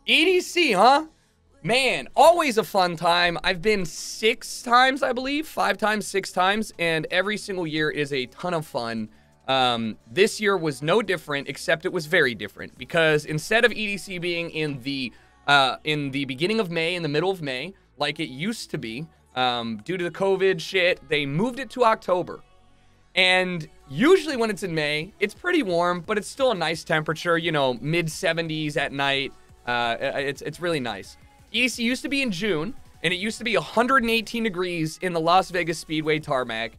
EDC, huh? Man, always a fun time. I've been 6 times, I believe. 5 times, 6 times. And every single year is a ton of fun. This year was no different, except it was very different. Because instead of EDC being in the beginning of May, in the middle of May, like it used to be, due to the COVID shit, they moved it to October. And usually when it's in May, it's pretty warm, but it's still a nice temperature, you know, mid-70s at night. It's really nice. EDC used to be in June, and it used to be 118 degrees in the Las Vegas Speedway tarmac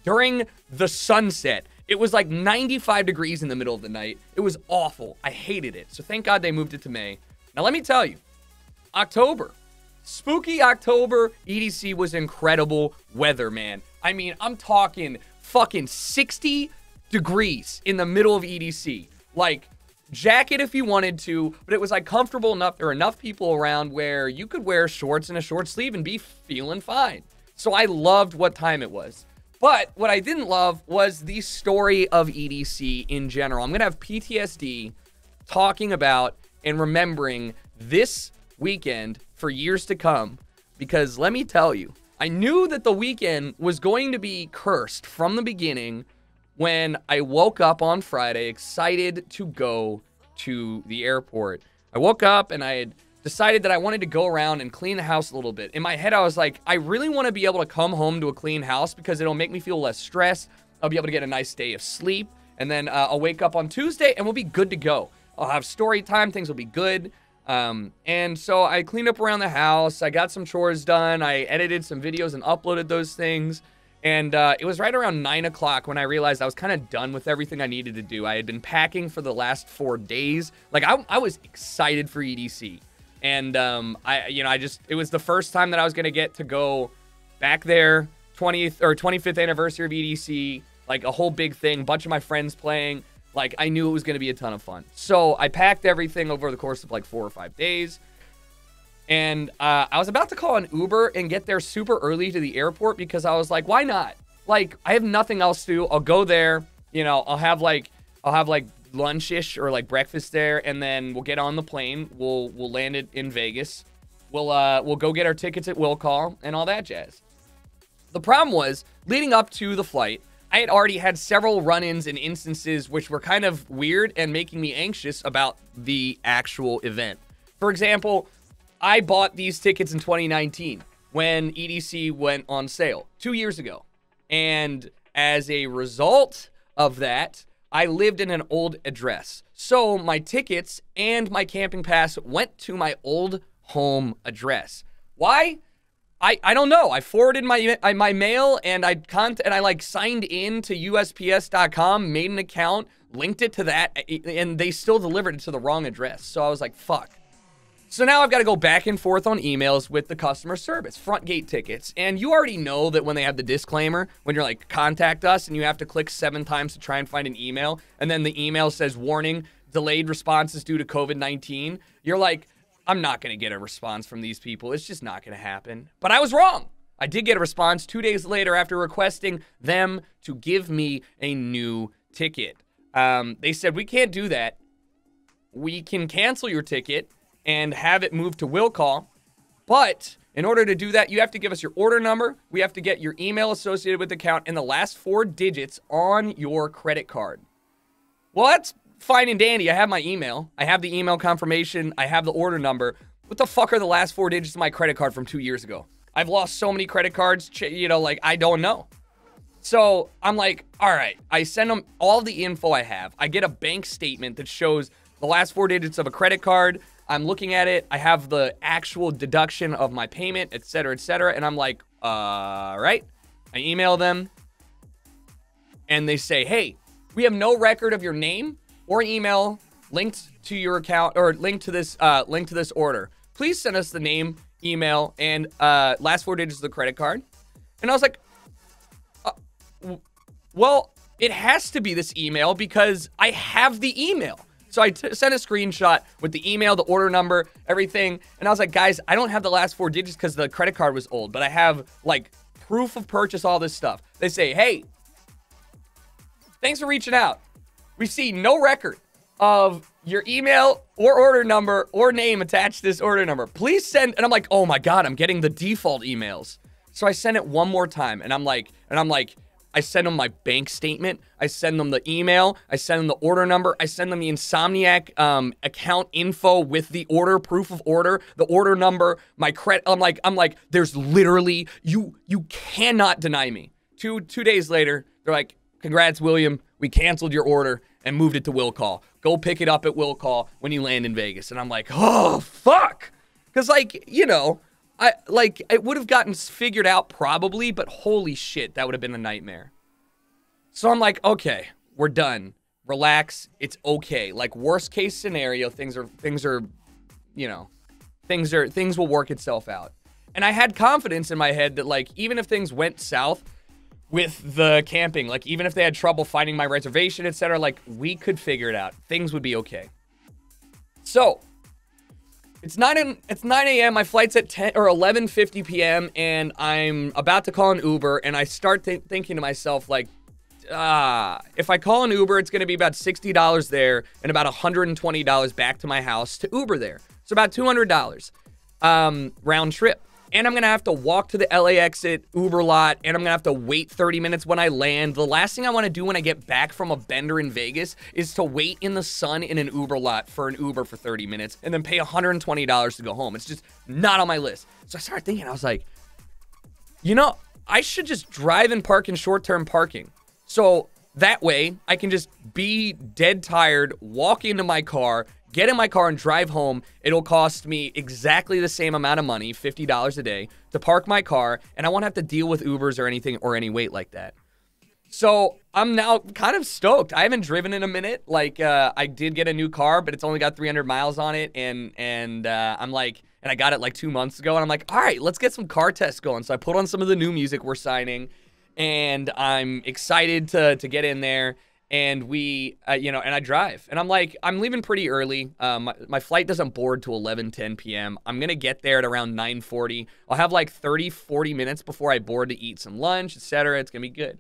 during the sunset. It was like 95 degrees in the middle of the night. It was awful. I hated it. So thank God they moved it to May. Now let me tell you, October, spooky October, EDC was incredible weather, man. I mean, I'm talking fucking 60 degrees in the middle of EDC. Like, jacket if you wanted to, but it was like comfortable enough. There were enough people around where you could wear shorts and a short sleeve and be feeling fine. So I loved what time it was. But what I didn't love was the story of EDC in general. I'm going to have PTSD talking about and remembering this weekend for years to come. Because let me tell you, I knew that the weekend was going to be cursed from the beginning when I woke up on Friday excited to go to the airport. I woke up and I had decided that I wanted to go around and clean the house a little bit. In my head, I was like, I really want to be able to come home to a clean house because it'll make me feel less stressed. I'll be able to get a nice day of sleep. And then I'll wake up on Tuesday and we'll be good to go. I'll have story time. Things will be good. And so I cleaned up around the house. I got some chores done. I edited some videos and uploaded those things. And it was right around 9 o'clock when I realized I was kind of done with everything I needed to do. I had been packing for the last 4 days. Like, I was excited for EDC. And, it was the first time that I was going to get to go back there, 20th or 25th anniversary of EDC, like a whole big thing, bunch of my friends playing. Like, I knew it was going to be a ton of fun. So I packed everything over the course of like 4 or 5 days. And I was about to call an Uber and get there super early to the airport because I was like, why not? Like, I have nothing else to do. I'll go there, you know, I'll have like lunch-ish or like breakfast there, and then we'll get on the plane. We'll land it in Vegas. We'll go get our tickets at will call and all that jazz. The problem was, leading up to the flight, I had already had several run-ins and instances which were kind of weird and making me anxious about the actual event. For example, I bought these tickets in 2019 when EDC went on sale 2 years ago. And as a result of that, I lived in an old address. So my tickets and my camping pass went to my old home address. Why? I don't know. I forwarded my mail and I like signed in to USPS.com, made an account, linked it to that, and they still delivered it to the wrong address. So I was like, fuck. So now I've got to go back and forth on emails with the customer service, front gate tickets. And you already know that when they have the disclaimer, when you're like, contact us, and you have to click 7 times to try and find an email, and then the email says, warning, delayed responses due to COVID-19, you're like, I'm not going to get a response from these people. It's just not going to happen. But I was wrong. I did get a response 2 days later after requesting them to give me a new ticket. They said, we can't do that. We can cancel your ticket and have it moved to will call. But in order to do that, you have to give us your order number. We have to get your email associated with the account and the last 4 digits on your credit card. Well, that's fine and dandy. I have my email. I have the email confirmation. I have the order number. What the fuck are the last 4 digits of my credit card from 2 years ago? I've lost so many credit cards, you know, like, I don't know. So I'm like, all right. I send them all the info I have. I get a bank statement that shows the last 4 digits of a credit card. I'm looking at it. I have the actual deduction of my payment, et cetera, et cetera. And I'm like, all right. I email them. And they say, hey, we have no record of your name or email linked to your account or linked to this order. Please send us the name, email, and last 4 digits of the credit card. And I was like, well, it has to be this email because I have the email. So I sent a screenshot with the email, the order number, everything. And I was like, guys, I don't have the last 4 digits because the credit card was old, but I have like proof of purchase, all this stuff. They say, hey, thanks for reaching out. We see no record of your email or order number or name attached to this order number. Please send. And I'm like, oh my God, I'm getting the default emails. So I send it one more time. And I'm like, I send them my bank statement. I send them the email. I send them the order number. I send them the Insomniac account info with the order, proof of order, the order number, my credit. I'm like, there's literally, you cannot deny me. Two days later, they're like, congrats, William. We canceled your order and moved it to Will Call. Go pick it up at Will Call when you land in Vegas. And I'm like, oh, fuck. Because, like, you know, it would have gotten figured out probably, but holy shit, that would have been a nightmare. So I'm like, okay, we're done. Relax. It's okay. Like, worst case scenario, things will work itself out. And I had confidence in my head that, like, even if things went south with the camping, like, even if they had trouble finding my reservation, etc., like, we could figure it out. Things would be okay. So it's 9 a.m. My flight's at 10 or 11:50 p.m. and I'm about to call an Uber, and I start thinking to myself, like, if I call an Uber, it's going to be about $60 there and about $120 back to my house to Uber there. So about $200 round trip. And I'm going to have to walk to the LAX at Uber lot, and I'm going to have to wait 30 minutes when I land. The last thing I want to do when I get back from a bender in Vegas is to wait in the sun in an Uber lot for an Uber for 30 minutes and then pay $120 to go home. It's just not on my list. So I started thinking, I was like, you know, I should just drive and park in short-term parking. So that way I can just be dead tired, walk into my car, get in my car and drive home. It'll cost me exactly the same amount of money, $50 a day, to park my car, and I won't have to deal with Ubers or anything or any wait like that. So I'm now kind of stoked. I haven't driven in a minute. Like, I did get a new car, but it's only got 300 miles on it, and I'm like, and I got it like 2 months ago, and I'm like, all right, let's get some car tests going. So I put on some of the new music we're signing, and I'm excited to get in there. And we, and I drive. And I'm like, I'm leaving pretty early. My flight doesn't board till 11:10 p.m. I'm going to get there at around 9:40. I'll have like 30, 40 minutes before I board to eat some lunch, etc. It's going to be good.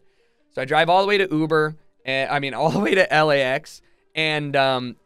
So I drive all the way to Uber, all the way to LAX. And I'm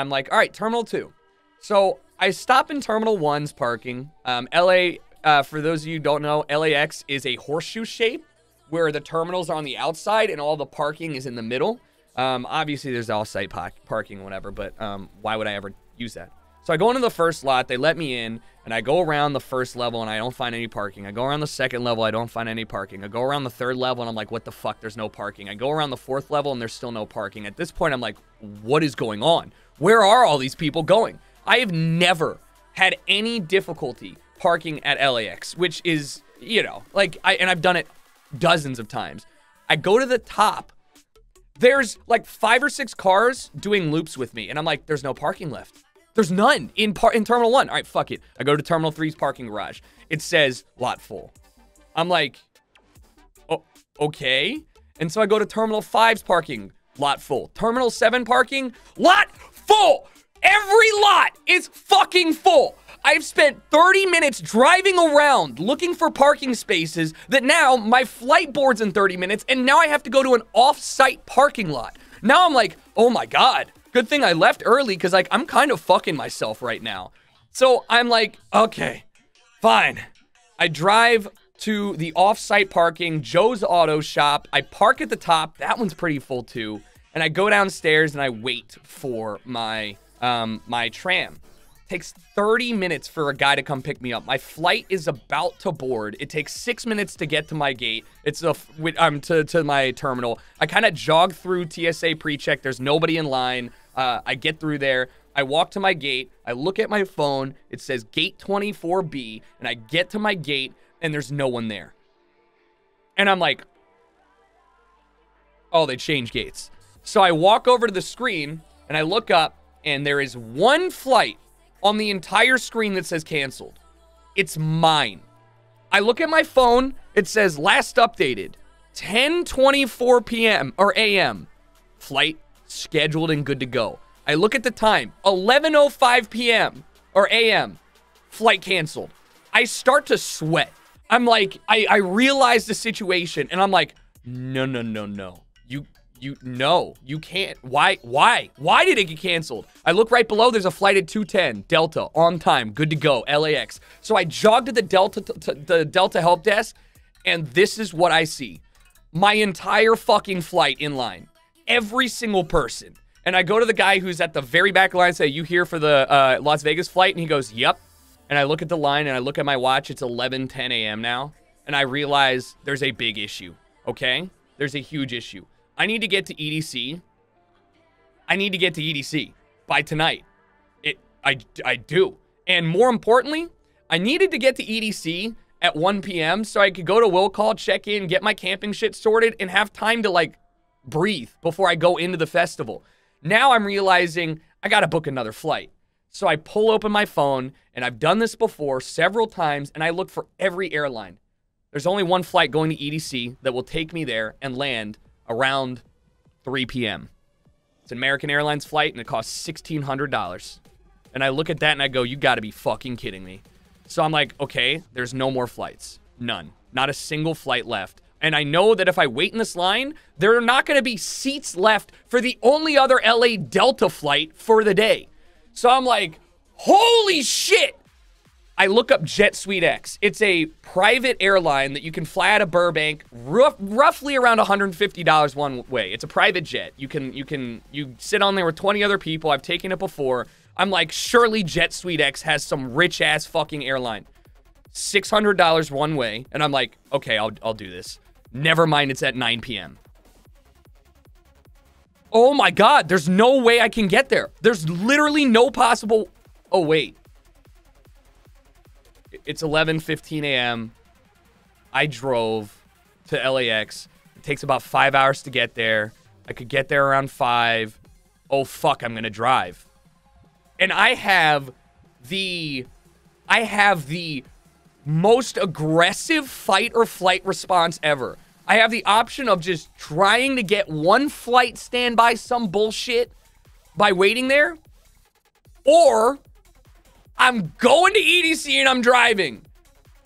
like, all right, Terminal 2. So I stop in Terminal 1's parking. For those of you who don't know, LAX is a horseshoe shape, where the terminals are on the outside and all the parking is in the middle. Obviously, there's off-site parking, whatever, but why would I ever use that? So I go into the first lot, they let me in, and I go around the first level, and I don't find any parking. I go around the second level, I don't find any parking. I go around the third level, and I'm like, what the fuck, there's no parking. I go around the fourth level, and there's still no parking. At this point, I'm like, what is going on? Where are all these people going? I have never had any difficulty parking at LAX, which is, and I've done it dozens of times. I go to the top. There's like 5 or 6 cars doing loops with me, and I'm like, there's no parking left. There's none in Terminal 1. All right, fuck it. I go to Terminal 3's parking garage. It says lot full. I'm like, oh, okay. And so I go to Terminal 5's parking, lot full. Terminal 7 parking, lot full. Every lot is fucking full. I've spent 30 minutes driving around looking for parking spaces that now my flight boards in 30 minutes, and now I have to go to an off-site parking lot. Now I'm like, oh my God, good thing I left early, because like I'm kind of fucking myself right now. So I'm like, okay, fine. I drive to the off-site parking, Joe's Auto Shop. I park at the top. That one's pretty full too. And I go downstairs and I wait for my tram. Takes 30 minutes for a guy to come pick me up. My flight is about to board. It takes 6 minutes to get to my gate. It's to my terminal. I kind of jog through TSA pre-check. There's nobody in line. I get through there. I walk to my gate. I look at my phone. It says gate 24B, and I get to my gate, and there's no one there. And I'm like, oh, they changed gates. So I walk over to the screen, and I look up, and there is one flight on the entire screen that says canceled. It's mine. I look at my phone. It says last updated 10:24 p.m. or a.m. Flight scheduled and good to go. I look at the time, 11:05 p.m. or a.m. Flight canceled. I start to sweat. I'm like, I realize the situation, and I'm like, no. No, you can't. Why did it get canceled? I look right below, there's a flight at 2:10 Delta on time, good to go, LAX. So I jogged to the Delta help desk, and this is what I see. My entire fucking flight in line, every single person. And I go to the guy who's at the very back of the line and say, "You here for the Las Vegas flight?" And he goes, "Yep." And I look at the line and I look at my watch, it's 11:10 a.m. now, and I realize there's a big issue, okay? There's a huge issue. I need to get to EDC. I need to get to EDC by tonight. I do. And more importantly, I needed to get to EDC at 1 p.m. so I could go to will call, check in, get my camping shit sorted, and have time to, like, breathe before I go into the festival. Now I'm realizing I gotta book another flight. So I pull open my phone, and I've done this before several times, and I look for every airline. There's only one flight going to EDC that will take me there and land around 3 p.m. It's an American Airlines flight, and it costs $1,600. And I look at that, and I go, you got to be fucking kidding me. So I'm like, okay, there's no more flights. None. Not a single flight left. And I know that if I wait in this line, there are not going to be seats left for the only other LA Delta flight for the day. So I'm like, holy shit! I look up Jet Suite X. It's a private airline that you can fly out of Burbank, roughly around $150 one way. It's a private jet. You sit on there with 20 other people. I've taken it before. I'm like, surely Jet Suite X has some rich ass fucking airline. $600 one way, and I'm like, okay, I'll do this. Never mind, it's at 9 p.m. Oh my God, there's no way I can get there. There's literally no possible. Oh wait. It's 11:15 a.m. I drove to LAX. It takes about 5 hours to get there. I could get there around 5. Oh, fuck, I'm going to drive. And I have the most aggressive fight or flight response ever. I have the option of just trying to get one flight standby some bullshit by waiting there, or I'm going to EDC and I'm driving.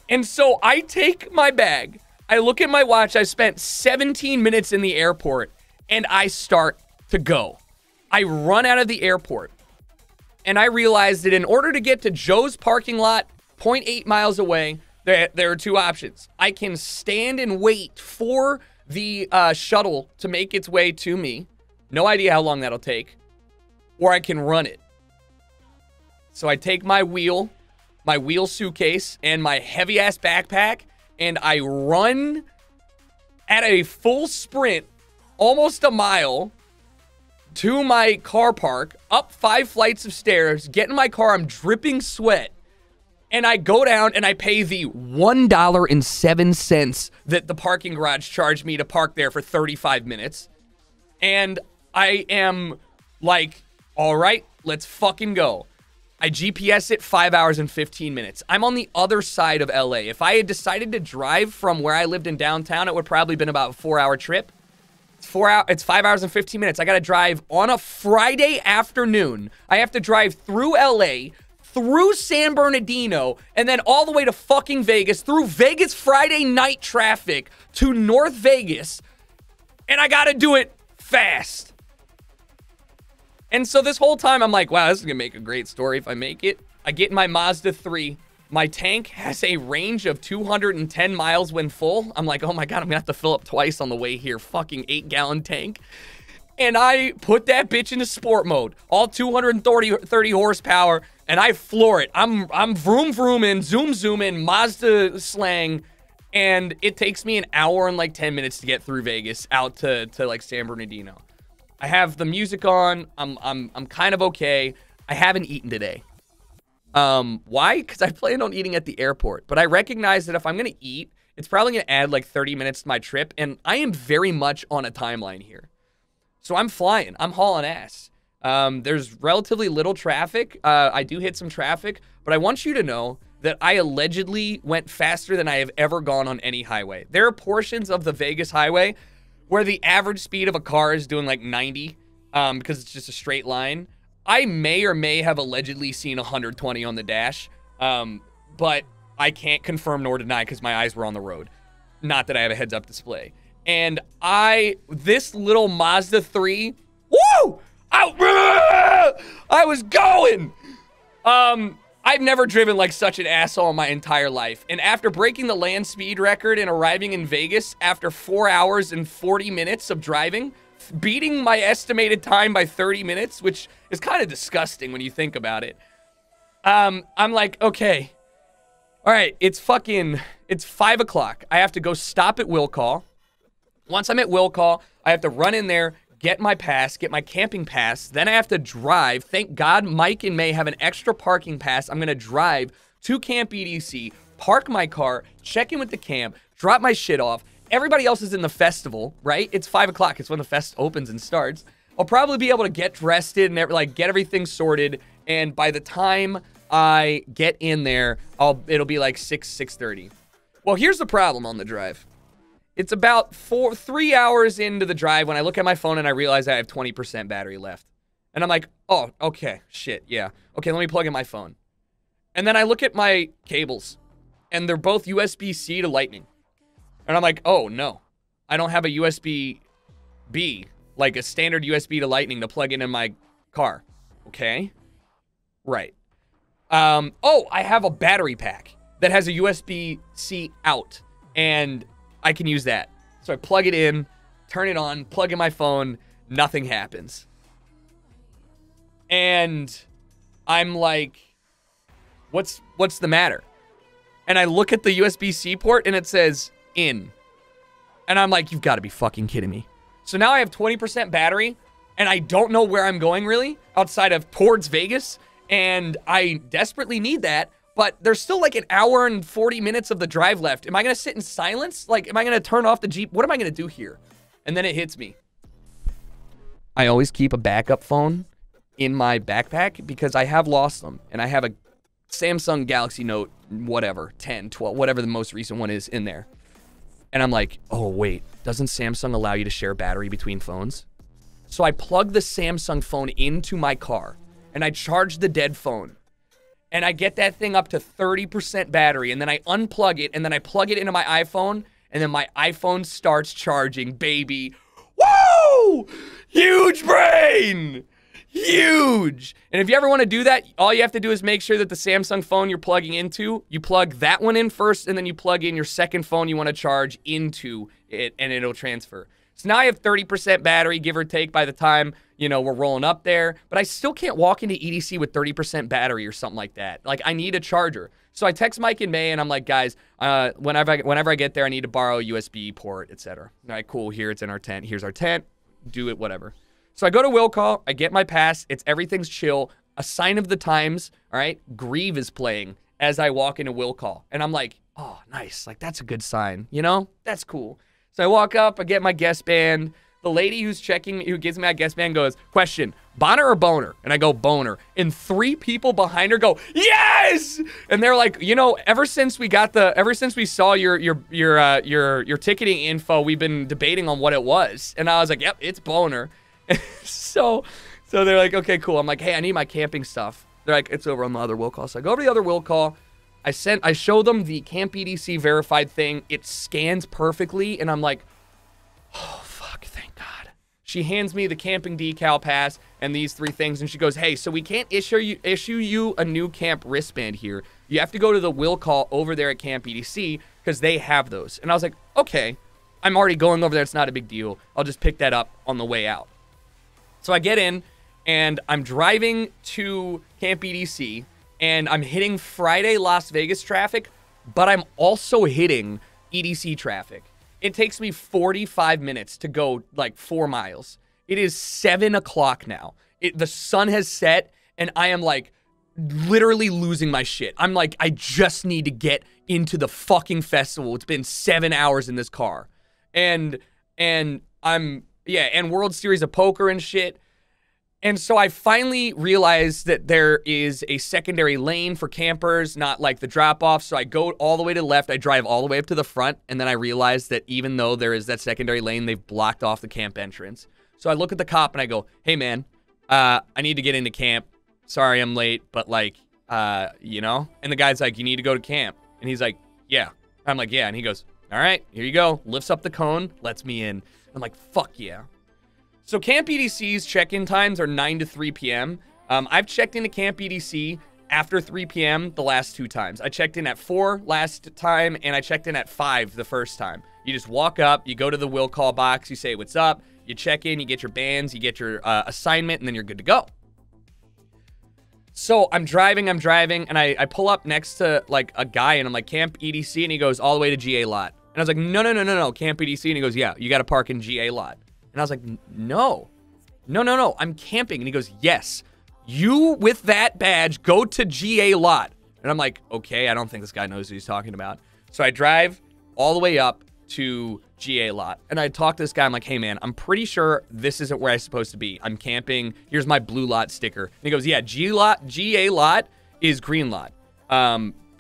And so I take my bag. I look at my watch. I spent 17 minutes in the airport and I start to go. I run out of the airport and I realize that in order to get to Joe's parking lot, 0.8 miles away, there are two options. I can stand and wait for the shuttle to make its way to me. No idea how long that'll take. Or I can run it. So I take my wheel suitcase, and my heavy-ass backpack, and I run at a full sprint, almost a mile, to my car park, up 5 flights of stairs, get in my car, I'm dripping sweat, and I go down and I pay the $1.07 that the parking garage charged me to park there for 35 minutes. And I am like, all right, let's fucking go. I GPS it 5 hours and 15 minutes. I'm on the other side of LA. If I had decided to drive from where I lived in downtown, it would probably been about a 4-hour trip. It's 5 hours and 15 minutes. I got to drive on a Friday afternoon. I have to drive through LA, through San Bernardino, and then all the way to fucking Vegas, through Vegas Friday night traffic to North Vegas. And I got to do it fast. And so this whole time, I'm like, wow, this is going to make a great story if I make it. I get in my Mazda 3. My tank has a range of 210 miles when full. I'm like, oh my God, I'm going to have to fill up twice on the way here. Fucking 8-gallon tank. And I put that bitch into sport mode. All 230 horsepower. And I floor it. I'm vroom vrooming, zoom zooming, Mazda slang. And it takes me an hour and like 10 minutes to get through Vegas out to like San Bernardino. I have the music on. I'm kind of okay. I haven't eaten today. Why? Because I planned on eating at the airport. But I recognize that if I'm going to eat, it's probably going to add like 30 minutes to my trip. And I am very much on a timeline here. So I'm flying. I'm hauling ass. There's relatively little traffic. I do hit some traffic. But I want you to know that I allegedly went faster than I have ever gone on any highway. There are portions of the Vegas highway where the average speed of a car is doing like 90 because it's just a straight line. I may or may have allegedly seen 120 on the dash, but I can't confirm nor deny because my eyes were on the road. Not that I have a heads-up display. And this little Mazda 3, woo! I was going. I've never driven like such an asshole in my entire life. And after breaking the land speed record and arriving in Vegas after 4 hours and 40 minutes of driving, beating my estimated time by 30 minutes, which is kind of disgusting when you think about it. I'm like, okay, all right, it's 5 o'clock. I have to go stop at Will Call. Once I'm at Will Call, I have to run in there, get my pass, get my camping pass. Then I have to drive. Thank God Mike and May have an extra parking pass. I'm going to drive to Camp EDC, park my car, check in with the camp, drop my shit off. Everybody else is in the festival, right? It's 5 o'clock. It's when the fest opens and starts. I'll probably be able to get dressed and like get everything sorted. And by the time I get in there, it'll be like 6:30. Well, here's the problem on the drive. It's about 3 hours into the drive when I look at my phone and I realize I have 20% battery left. And I'm like, oh, okay, shit, yeah. Okay, let me plug in my phone. And then I look at my cables, and they're both USB-C to Lightning. And I'm like, oh, no. I don't have a USB-B, like a standard USB to Lightning to plug in my car. Okay. Right. Oh, I have a battery pack that has a USB-C out, and I can use that. So I plug it in, turn it on, plug in my phone, nothing happens. And I'm like, what's the matter? And I look at the USB-C port and it says in. And I'm like, you've got to be fucking kidding me. So now I have 20% battery and I don't know where I'm going really outside of towards Vegas. And I desperately need that. But there's still like an hour and 40 minutes of the drive left. Am I going to sit in silence? Like, am I going to turn off the Jeep? What am I going to do here? And then it hits me. I always keep a backup phone in my backpack because I have lost them. And I have a Samsung Galaxy Note, whatever, 10, 12, whatever the most recent one is in there. And I'm like, oh, wait, doesn't Samsung allow you to share battery between phones? So I plug the Samsung phone into my car and I charge the dead phone. And I get that thing up to 30% battery, and then I unplug it, and then I plug it into my iPhone, and then my iPhone starts charging, baby. Woo! Huge brain! Huge! And if you ever want to do that, all you have to do is make sure that the Samsung phone you're plugging into, you plug that one in first, and then you plug in your second phone you want to charge into it, and it'll transfer. So now I have 30% battery, give or take, by the time, you know, we're rolling up there. But I still can't walk into EDC with 30% battery or something like that. Like, I need a charger. So I text Mike and May, and I'm like, guys, whenever I get there, I need to borrow a USB port, etc. All right, cool. Here, it's in our tent. Here's our tent. Do it, whatever. So I go to Will Call. I get my pass. Everything's chill. A sign of the times, all right? Grieve is playing as I walk into Will Call. And I'm like, oh, nice. Like, that's a good sign. You know? That's cool. So I walk up, I get my guest band. The lady who gives me my guest band goes, question, Bonner or Boner? And I go, Boner. And 3 people behind her go, yes! And they're like, you know, ever since we saw your ticketing info, we've been debating on what it was. And I was like, yep, it's Boner. so they're like, okay, cool. I'm like, hey, I need my camping stuff. They're like, it's over on the other will call. So I go over to the other will call. I show them the Camp EDC verified thing. It scans perfectly, and I'm like, oh, fuck, thank God. She hands me the camping decal pass and these 3 things, and she goes, hey, so we can't issue you a new camp wristband here. You have to go to the will call over there at Camp EDC because they have those. And I was like, okay, I'm already going over there. It's not a big deal. I'll just pick that up on the way out. So I get in, and I'm driving to Camp EDC, and I'm hitting Friday Las Vegas traffic, but I'm also hitting EDC traffic. It takes me 45 minutes to go like 4 miles. It is 7 o'clock now. The sun has set, and I am like literally losing my shit. I'm like, I just need to get into the fucking festival. It's been 7 hours in this car. And World Series of Poker and shit. And so I finally realized that there is a secondary lane for campers, not like the drop-off. So I go all the way to the left. I drive all the way up to the front. And then I realized that even though there is that secondary lane, they've blocked off the camp entrance. So I look at the cop and I go, hey, man, I need to get into camp. Sorry I'm late, but like, you know? And the guy's like, you need to go to camp. And he's like, yeah. I'm like, yeah. And he goes, all right, here you go. Lifts up the cone, lets me in. I'm like, fuck yeah. So Camp EDC's check-in times are 9 to 3 p.m. I've checked into Camp EDC after 3 p.m. the last 2 times. I checked in at 4 last time, and I checked in at 5 the first time. You just walk up, you go to the will call box, you say what's up, you check in, you get your bands, you get your assignment, and then you're good to go. So I'm driving, and I pull up next to, like, a guy, and I'm like, Camp EDC, and he goes, all the way to GA lot. And I was like, no, Camp EDC, and he goes, yeah, you got to park in GA lot. And I was like, no, I'm camping. And he goes, yes, you with that badge, go to GA lot. And I'm like, okay, I don't think this guy knows what he's talking about. So I drive all the way up to GA lot. And I talk to this guy. I'm like, hey, man, I'm pretty sure this isn't where I'm supposed to be. I'm camping. Here's my blue lot sticker. And he goes, yeah, GA lot is green lot.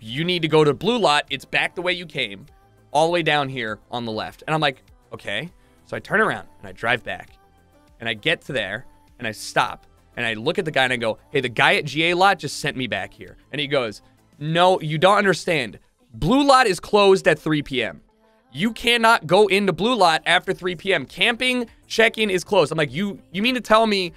You need to go to blue lot. It's back the way you came, all the way down here on the left. And I'm like, okay. So I turn around and I drive back and I get to there and I stop and I look at the guy and I go, hey, the guy at GA lot just sent me back here. And he goes, no, you don't understand. Blue lot is closed at 3 p.m. You cannot go into blue lot after 3 p.m. Camping check-in is closed. I'm like, you mean to tell me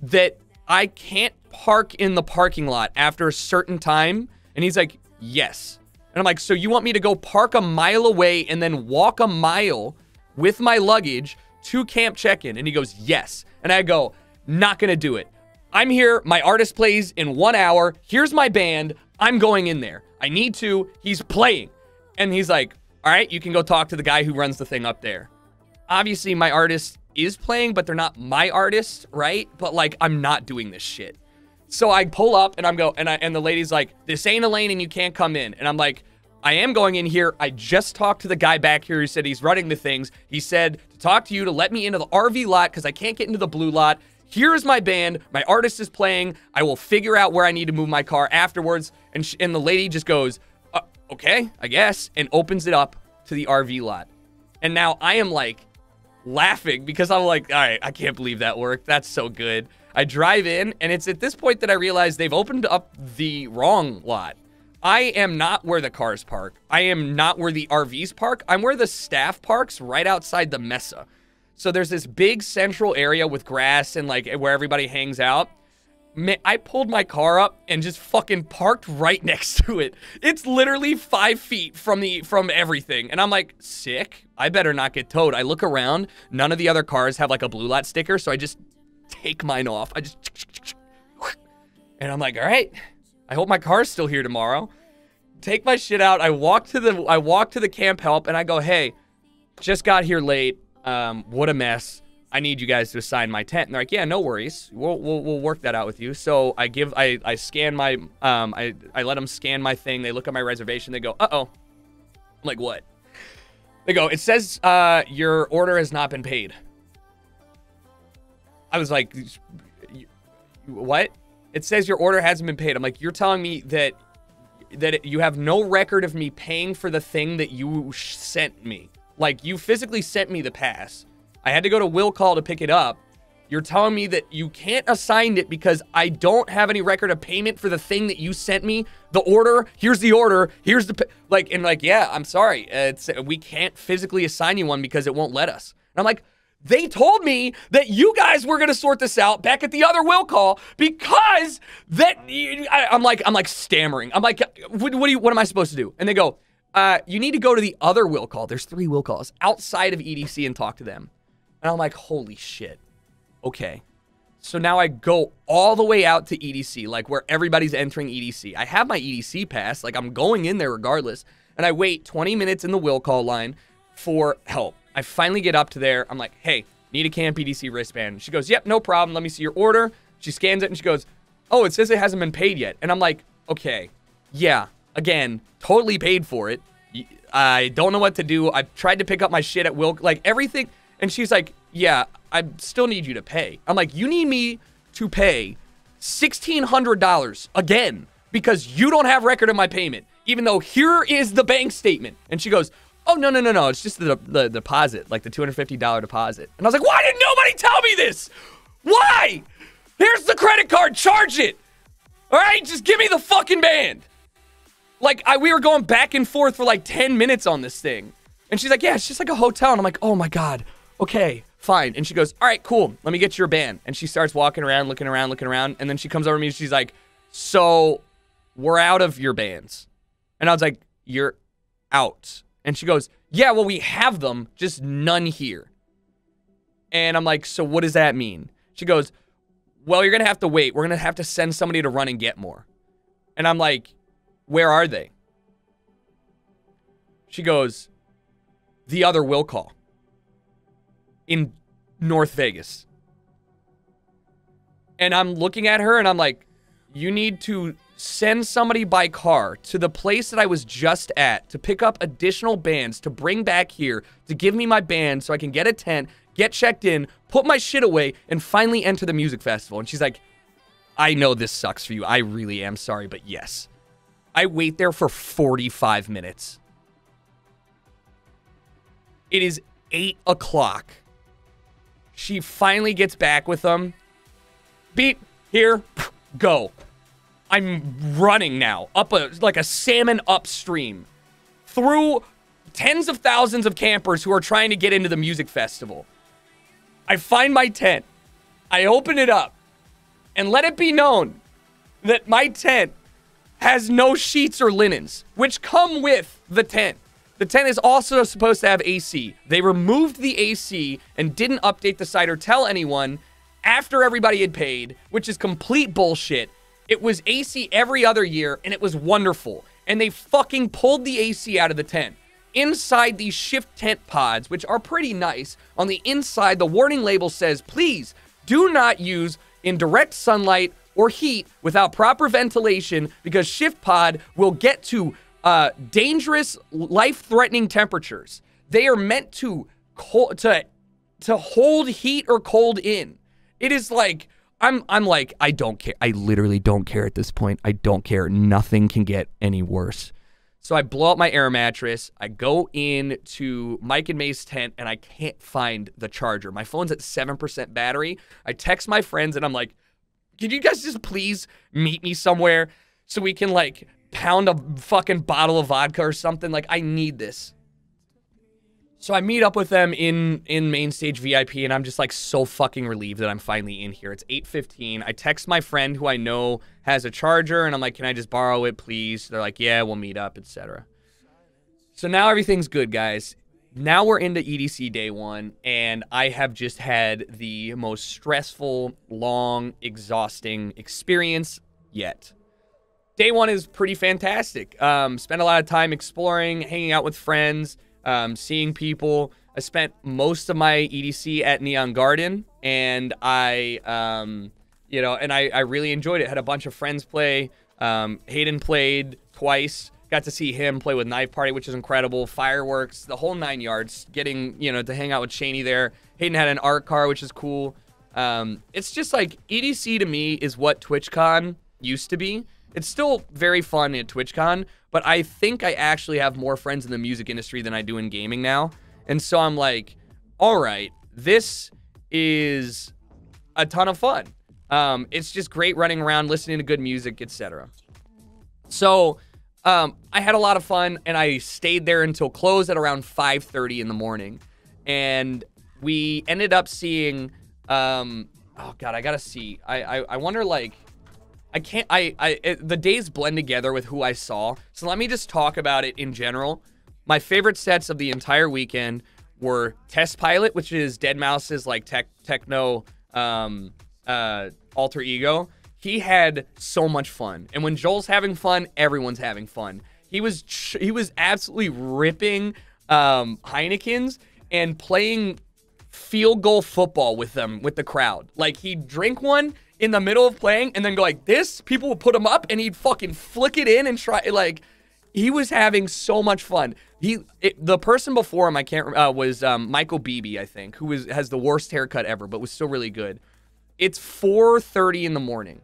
that I can't park in the parking lot after a certain time? And he's like, yes. And I'm like, so you want me to go park a mile away and then walk a mile with my luggage to camp check-in? And he goes, yes. And I go, not gonna do it. I'm here, my artist plays in 1 hour. Here's my band, I'm going in there. I need to, he's playing. And he's like, all right, you can go talk to the guy who runs the thing up there. Obviously, my artist is playing, but they're not my artist, right? But like, I'm not doing this shit. So I pull up and and the lady's like, this ain't a lane and you can't come in. And I'm like, I am going in here. I just talked to the guy back here who said he's running the things. He said to talk to you to let me into the RV lot because I can't get into the blue lot. Here's my band. My artist is playing. I will figure out where I need to move my car afterwards. And the lady just goes, okay, I guess, and opens it up to the RV lot. And now I am like laughing because I'm like, all right, I can't believe that worked. That's so good. I drive in, and it's at this point that I realize they've opened up the wrong lot. I am not where the cars park. I am not where the RVs park. I'm where the staff parks, right outside the mesa. So there's this big central area with grass and like where everybody hangs out. Man, I pulled my car up and just fucking parked right next to it. It's literally 5 feet from everything. And I'm like, sick. I better not get towed. I look around. None of the other cars have like a blue lot sticker. So I just take mine off. And I'm like, all right, I hope my car's still here tomorrow. Take my shit out. I walk to the camp help and I go, hey, just got here late. What a mess. I need you guys to assign my tent. And they're like, yeah, no worries. We'll work that out with you. So I scan my, I let them scan my thing. They look at my reservation. They go, uh-oh. I'm like, what? They go, it says, your order has not been paid. I was like, what? It says your order hasn't been paid. I'm like, you're telling me that you have no record of me paying for the thing that you sent me. Like, you physically sent me the pass. I had to go to will call to pick it up. You're telling me that you can't assign it because I don't have any record of payment for the thing that you sent me. The order, here's the order, here's the, yeah, I'm sorry. We can't physically assign you one because it won't let us. And I'm like, they told me that you guys were going to sort this out back at the other will call because that, I'm like stammering. I'm like, what am I supposed to do? And they go, you need to go to the other will call. There's 3 will calls outside of EDC and talk to them. And I'm like, holy shit. Okay. So now I go all the way out to EDC, like where everybody's entering EDC. I have my EDC pass. Like, I'm going in there regardless. And I wait 20 minutes in the will call line for help. I finally get up to there. I'm like, hey, need a Camp EDC wristband. She goes, yep, no problem. Let me see your order. She scans it and she goes, oh, it says it hasn't been paid yet. And I'm like, okay, yeah, again, totally paid for it. I don't know what to do. I tried to pick up my shit at will, like everything. And she's like, yeah, I still need you to pay. I'm like, you need me to pay $1,600 again because you don't have record of my payment, even though here is the bank statement. And she goes, oh, no. It's just the deposit, like the $250 deposit. And I was like, why didn't nobody tell me this? Why? Here's the credit card. Charge it. All right, just give me the fucking band. Like, we were going back and forth for like 10 minutes on this thing. And she's like, yeah, it's just like a hotel. And I'm like, oh my God. Okay, fine. And she goes, all right, cool. Let me get your band. And she starts walking around, looking around. And then she comes over to me and she's like, so we're out of your bands. And I was like, you're out. And she goes, yeah, well, we have them, just none here. And I'm like, so what does that mean? She goes, well, you're going to have to wait. We're going to have to send somebody to run and get more. And I'm like, where are they? She goes, the other will call in North Vegas. And I'm looking at her and I'm like, you need to send somebody by car to the place that I was just at to pick up additional bands to bring back here to give me my band so I can get a tent, get checked in, put my shit away, and finally enter the music festival. And she's like, I know this sucks for you. I really am sorry, but yes. I wait there for 45 minutes. It is 8 o'clock. She finally gets back with them. Beep, here, go. I'm running now, up like a salmon upstream, through tens of thousands of campers who are trying to get into the music festival. I find my tent. I open it up, and let it be known that my tent has no sheets or linens, which come with the tent. The tent is also supposed to have AC. They removed the AC and didn't update the site or tell anyone after everybody had paid, which is complete bullshit. It was AC every other year, and it was wonderful. And they fucking pulled the AC out of the tent. Inside these shift tent pods, which are pretty nice, on the inside, the warning label says, please do not use in direct sunlight or heat without proper ventilation because shift pod will get to dangerous, life-threatening temperatures. They are meant to hold heat or cold in. It is like, I'm like, I don't care. I literally don't care at this point. I don't care. Nothing can get any worse. So I blow up my air mattress. I go into Mike and May's tent, and I can't find the charger. My phone's at 7% battery. I text my friends, and I'm like, can you guys just please meet me somewhere so we can, like, pound a fucking bottle of vodka or something? Like, I need this. So I meet up with them in main stage VIP, and I'm just like so fucking relieved that I'm finally in here. It's 8:15. I text my friend who I know has a charger, and I'm like, can I just borrow it, please? They're like, yeah, we'll meet up, etc. So now everything's good, guys. Now we're into EDC day one, and I have just had the most stressful, long, exhausting experience yet. Day one is pretty fantastic. Spent a lot of time exploring, hanging out with friends, seeing people. I spent most of my EDC at Neon Garden, and I really enjoyed it. Had a bunch of friends play. Hayden played twice. Got to see him play with Knife Party, which is incredible. Fireworks, the whole 9 yards. Getting, to hang out with Shaney there. Hayden had an art car, which is cool. It's just like, EDC to me is what TwitchCon used to be. It's still very fun at TwitchCon, but I think I actually have more friends in the music industry than I do in gaming now. And so I'm like, all right, this is a ton of fun. It's just great running around, listening to good music, etc. So I had a lot of fun, and I stayed there until close at around 5:30 in the morning. And we ended up seeing, oh God, I gotta see. I wonder, like, the days blend together with who I saw. So let me just talk about it in general. My favorite sets of the entire weekend were Test Pilot, which is Deadmau5's like techno alter ego. He had so much fun. And when Joel's having fun, everyone's having fun. He was absolutely ripping Heinekens and playing field goal football with them, with the crowd. Like, he'd drink one in the middle of playing and then go like this. People would put him up and he'd fucking flick it in and try. Like, he was having so much fun. The person before him, was Michael Beebe, I think, who has the worst haircut ever, but was still really good. It's 4:30 in the morning.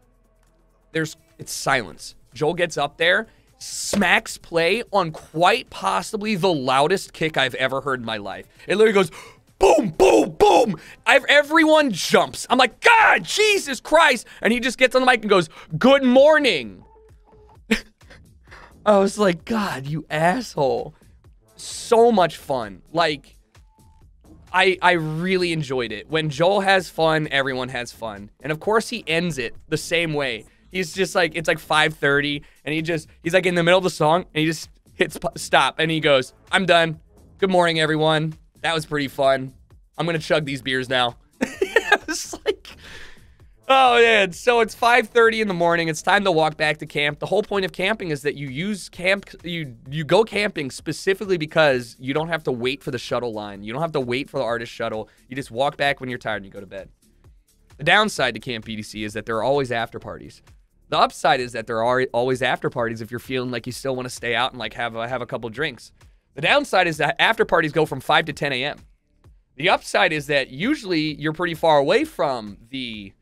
It's silence. Joel gets up there, smacks play on quite possibly the loudest kick I've ever heard in my life. It literally goes boom, boom, boom. Everyone jumps. I'm like, God, Jesus Christ. And he just gets on the mic and goes, good morning. I was like, God, you asshole. so much fun. Like, I really enjoyed it. When Joel has fun, everyone has fun. And of course he ends it the same way. He's just like, it's like 5:30 and he's like in the middle of the song and he just hits stop and he goes, I'm done. Good morning, everyone. That was pretty fun. I'm going to chug these beers now. It's like, oh man. So it's 5:30 in the morning. It's time to walk back to camp. The whole point of camping is that you go camping specifically because you don't have to wait for the shuttle line. You don't have to wait for the artist shuttle. You just walk back when you're tired and you go to bed. The downside to Camp EDC is that there are always after parties. The upside is that there are always after parties if you're feeling like you still want to stay out and like have a couple drinks. The downside is that after parties go from 5 to 10 a.m. The upside is that usually you're pretty far away from the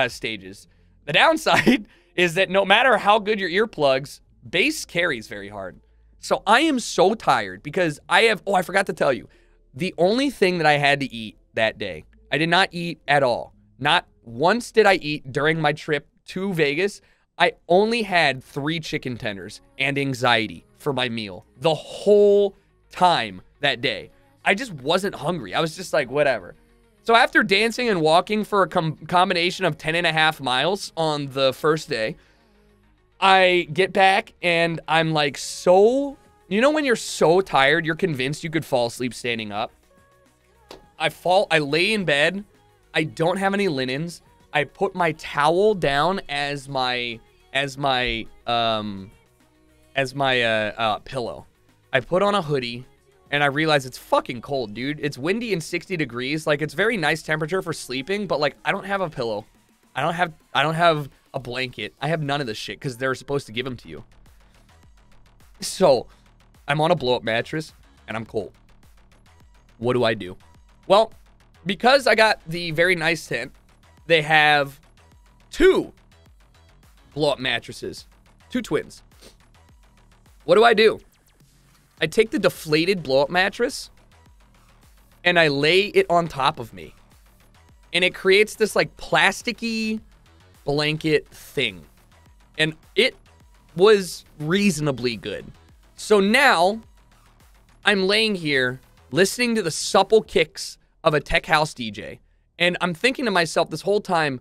stages. The downside is that no matter how good your earplugs, bass carries very hard. So I am so tired because I forgot to tell you, the only thing that I had to eat that day, I did not eat at all. Not once did I eat during my trip to Vegas. I only had 3 chicken tenders and anxiety for my meal the whole time that day. I just wasn't hungry. I was just like, whatever. So after dancing and walking for a combination of 10.5 miles on the first day, I get back and I'm like so, you know when you're so tired, you're convinced you could fall asleep standing up? I lay in bed. I don't have any linens. I put my towel down as my pillow. I put on a hoodie. And I realize it's fucking cold, dude. It's windy and 60 degrees. Like, it's very nice temperature for sleeping, but like, I don't have a pillow. I don't have a blanket. I have none of this shit because they're supposed to give them to you. So, I'm on a blow-up mattress and I'm cold. What do I do? Well, because I got the very nice tent, they have 2 blow-up mattresses. 2 twins. What do I do? I take the deflated blow-up mattress and I lay it on top of me. And it creates this like plasticky blanket thing. And it was reasonably good. So now I'm laying here listening to the supple kicks of a tech house DJ. And I'm thinking to myself this whole time,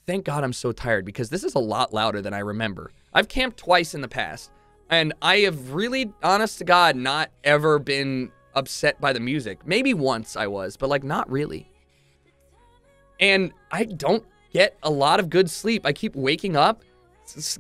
thank God I'm so tired because this is a lot louder than I remember. I've camped twice in the past. And I have really, honest to God, not ever been upset by the music. Maybe once I was, but like not really. And I don't get a lot of good sleep. I keep waking up.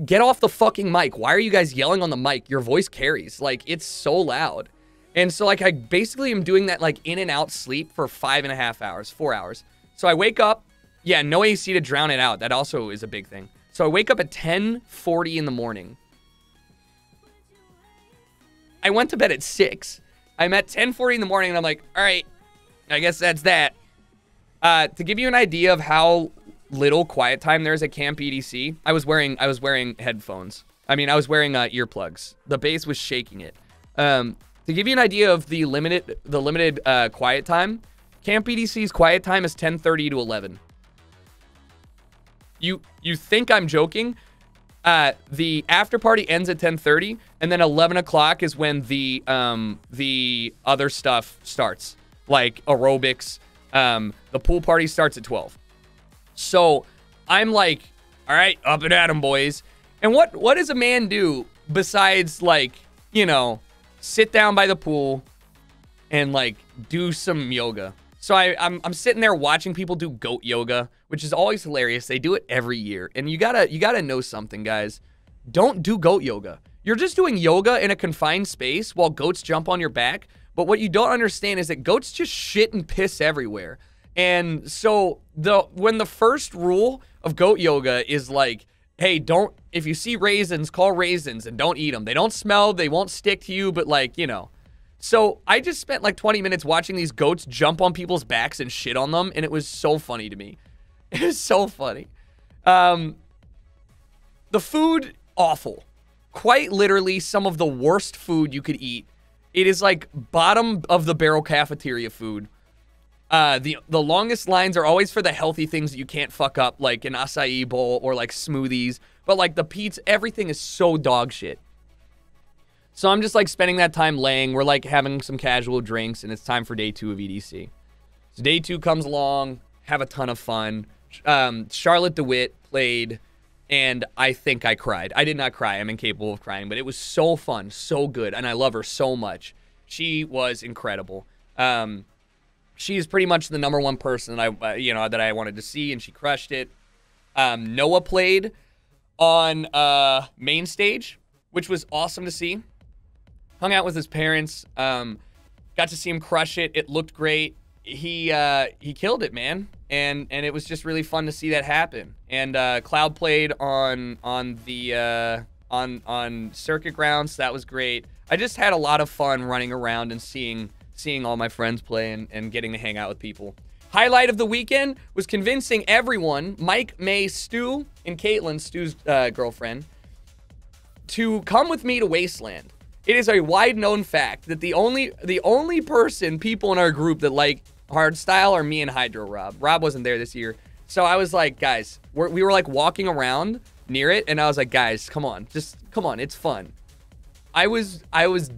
Get off the fucking mic. Why are you guys yelling on the mic? Your voice carries. Like, it's so loud. And so like I basically am doing that like in and out sleep for 5.5 hours, 4 hours. So I wake up. Yeah, no AC to drown it out. That also is a big thing. So I wake up at 10:40 in the morning. I went to bed at 6. I'm at 10:40 in the morning, and I'm like, all right, I guess that's that. To give you an idea of how little quiet time there is at Camp EDC, I was wearing headphones. I mean, I was wearing earplugs. The bass was shaking it. To give you an idea of the limited quiet time, Camp EDC's quiet time is 10:30 to 11. You think I'm joking? The after party ends at 10:30, and then 11 o'clock is when the other stuff starts, like aerobics. The pool party starts at 12. So I'm like, all right, up and at 'em, boys. And what does a man do besides like, you know, sit down by the pool and like do some yoga? So I'm sitting there watching people do goat yoga, which is always hilarious. They do it every year. And you gotta know something, guys. Don't do goat yoga. You're just doing yoga in a confined space while goats jump on your back. But what you don't understand is that goats just shit and piss everywhere. And so when the first rule of goat yoga is like, hey, if you see raisins, call raisins and don't eat them. They don't smell, they won't stick to you, but like, you know. So I just spent like 20 minutes watching these goats jump on people's backs and shit on them, and it was so funny to me. It was so funny. The food, awful. Quite literally some of the worst food you could eat. It is like bottom of the barrel cafeteria food. The longest lines are always for the healthy things that you can't fuck up, like an acai bowl or like smoothies. But like the pizza, everything is so dog shit. So I'm just like spending that time laying. We're like having some casual drinks, and it's time for day 2 of EDC. So day 2 comes along, have a ton of fun. Charlotte DeWitt played, and I think I cried. I did not cry. I'm incapable of crying, but it was so fun, so good, and I love her so much. She was incredible. She is pretty much the number one person that I wanted to see, and she crushed it. Noah played on main stage, which was awesome to see. Hung out with his parents. Got to see him crush it. It looked great. He killed it, man. And it was just really fun to see that happen. And Cloud played on circuit grounds. So that was great. I just had a lot of fun running around and seeing all my friends play and getting to hang out with people. Highlight of the weekend was convincing everyone, Mike, May, Stu, and Caitlin, Stu's girlfriend, to come with me to Wasteland. It is a wide-known fact that the only people in our group that like hardstyle are me and Hydro Rob. Rob wasn't there this year. So I was like, guys, we were like walking around near it, and I was like, guys, come on, just come on, it's fun. I was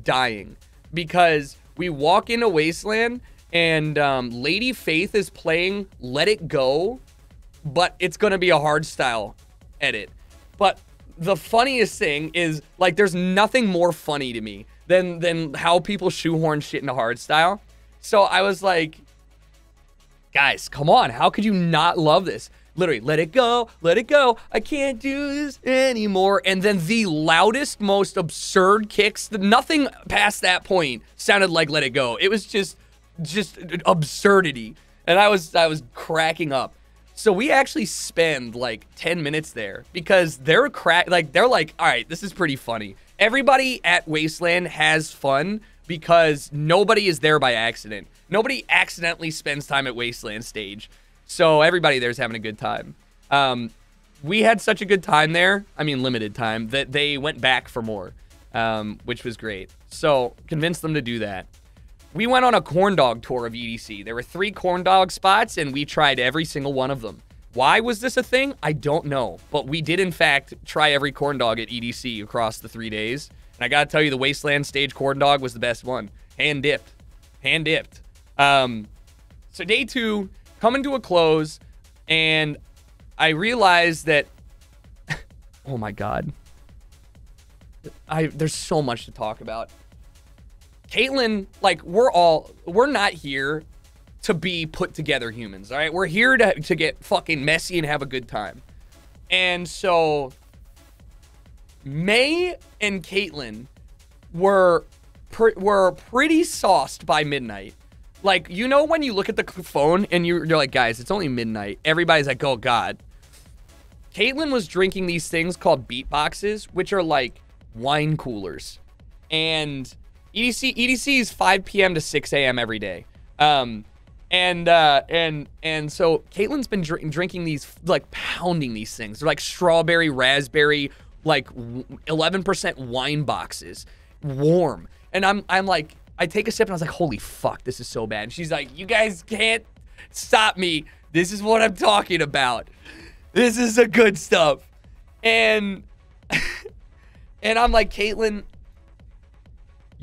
dying because we walk into Wasteland and Lady Faith is playing Let It Go, but it's gonna be a hardstyle edit. But the funniest thing is, like, there's nothing more funny to me than how people shoehorn shit into hardstyle. So I was like, guys, come on, how could you not love this? Literally, let it go, I can't do this anymore. And then the loudest, most absurd kicks, nothing past that point sounded like Let It Go. It was just absurdity. And I was cracking up. So we actually spend like 10 minutes there because they're like, all right, this is pretty funny. Everybody at Wasteland has fun because nobody is there by accident. Nobody accidentally spends time at Wasteland stage. So everybody there's having a good time. We had such a good time there, I mean limited time, that they went back for more, which was great. So convinced them to do that. We went on a corn dog tour of EDC. There were 3 corn dog spots, and we tried every single one of them. Why was this a thing? I don't know. But we did, in fact, try every corn dog at EDC across the 3 days. And I gotta tell you, the Wasteland stage corn dog was the best one. Hand dipped. So day 2, coming to a close, and I realized that, oh my God. There's so much to talk about. Caitlin, like, we're not here to be put together humans, all right? We're here to get fucking messy and have a good time. And so May and Caitlin were pretty sauced by midnight. Like, you know when you look at the phone and you're like, guys, it's only midnight. Everybody's like, oh God. Caitlin was drinking these things called beatboxes, which are like wine coolers. And EDC is 5 p.m. to 6 a.m. every day. And so Caitlin's been drinking these, like, pounding these things. They're like strawberry, raspberry, like 11% wine boxes, warm. And I'm like, I take a sip and I was like, holy fuck, this is so bad. And she's like, you guys can't stop me. This is what I'm talking about. This is the good stuff. And I'm like, Caitlin,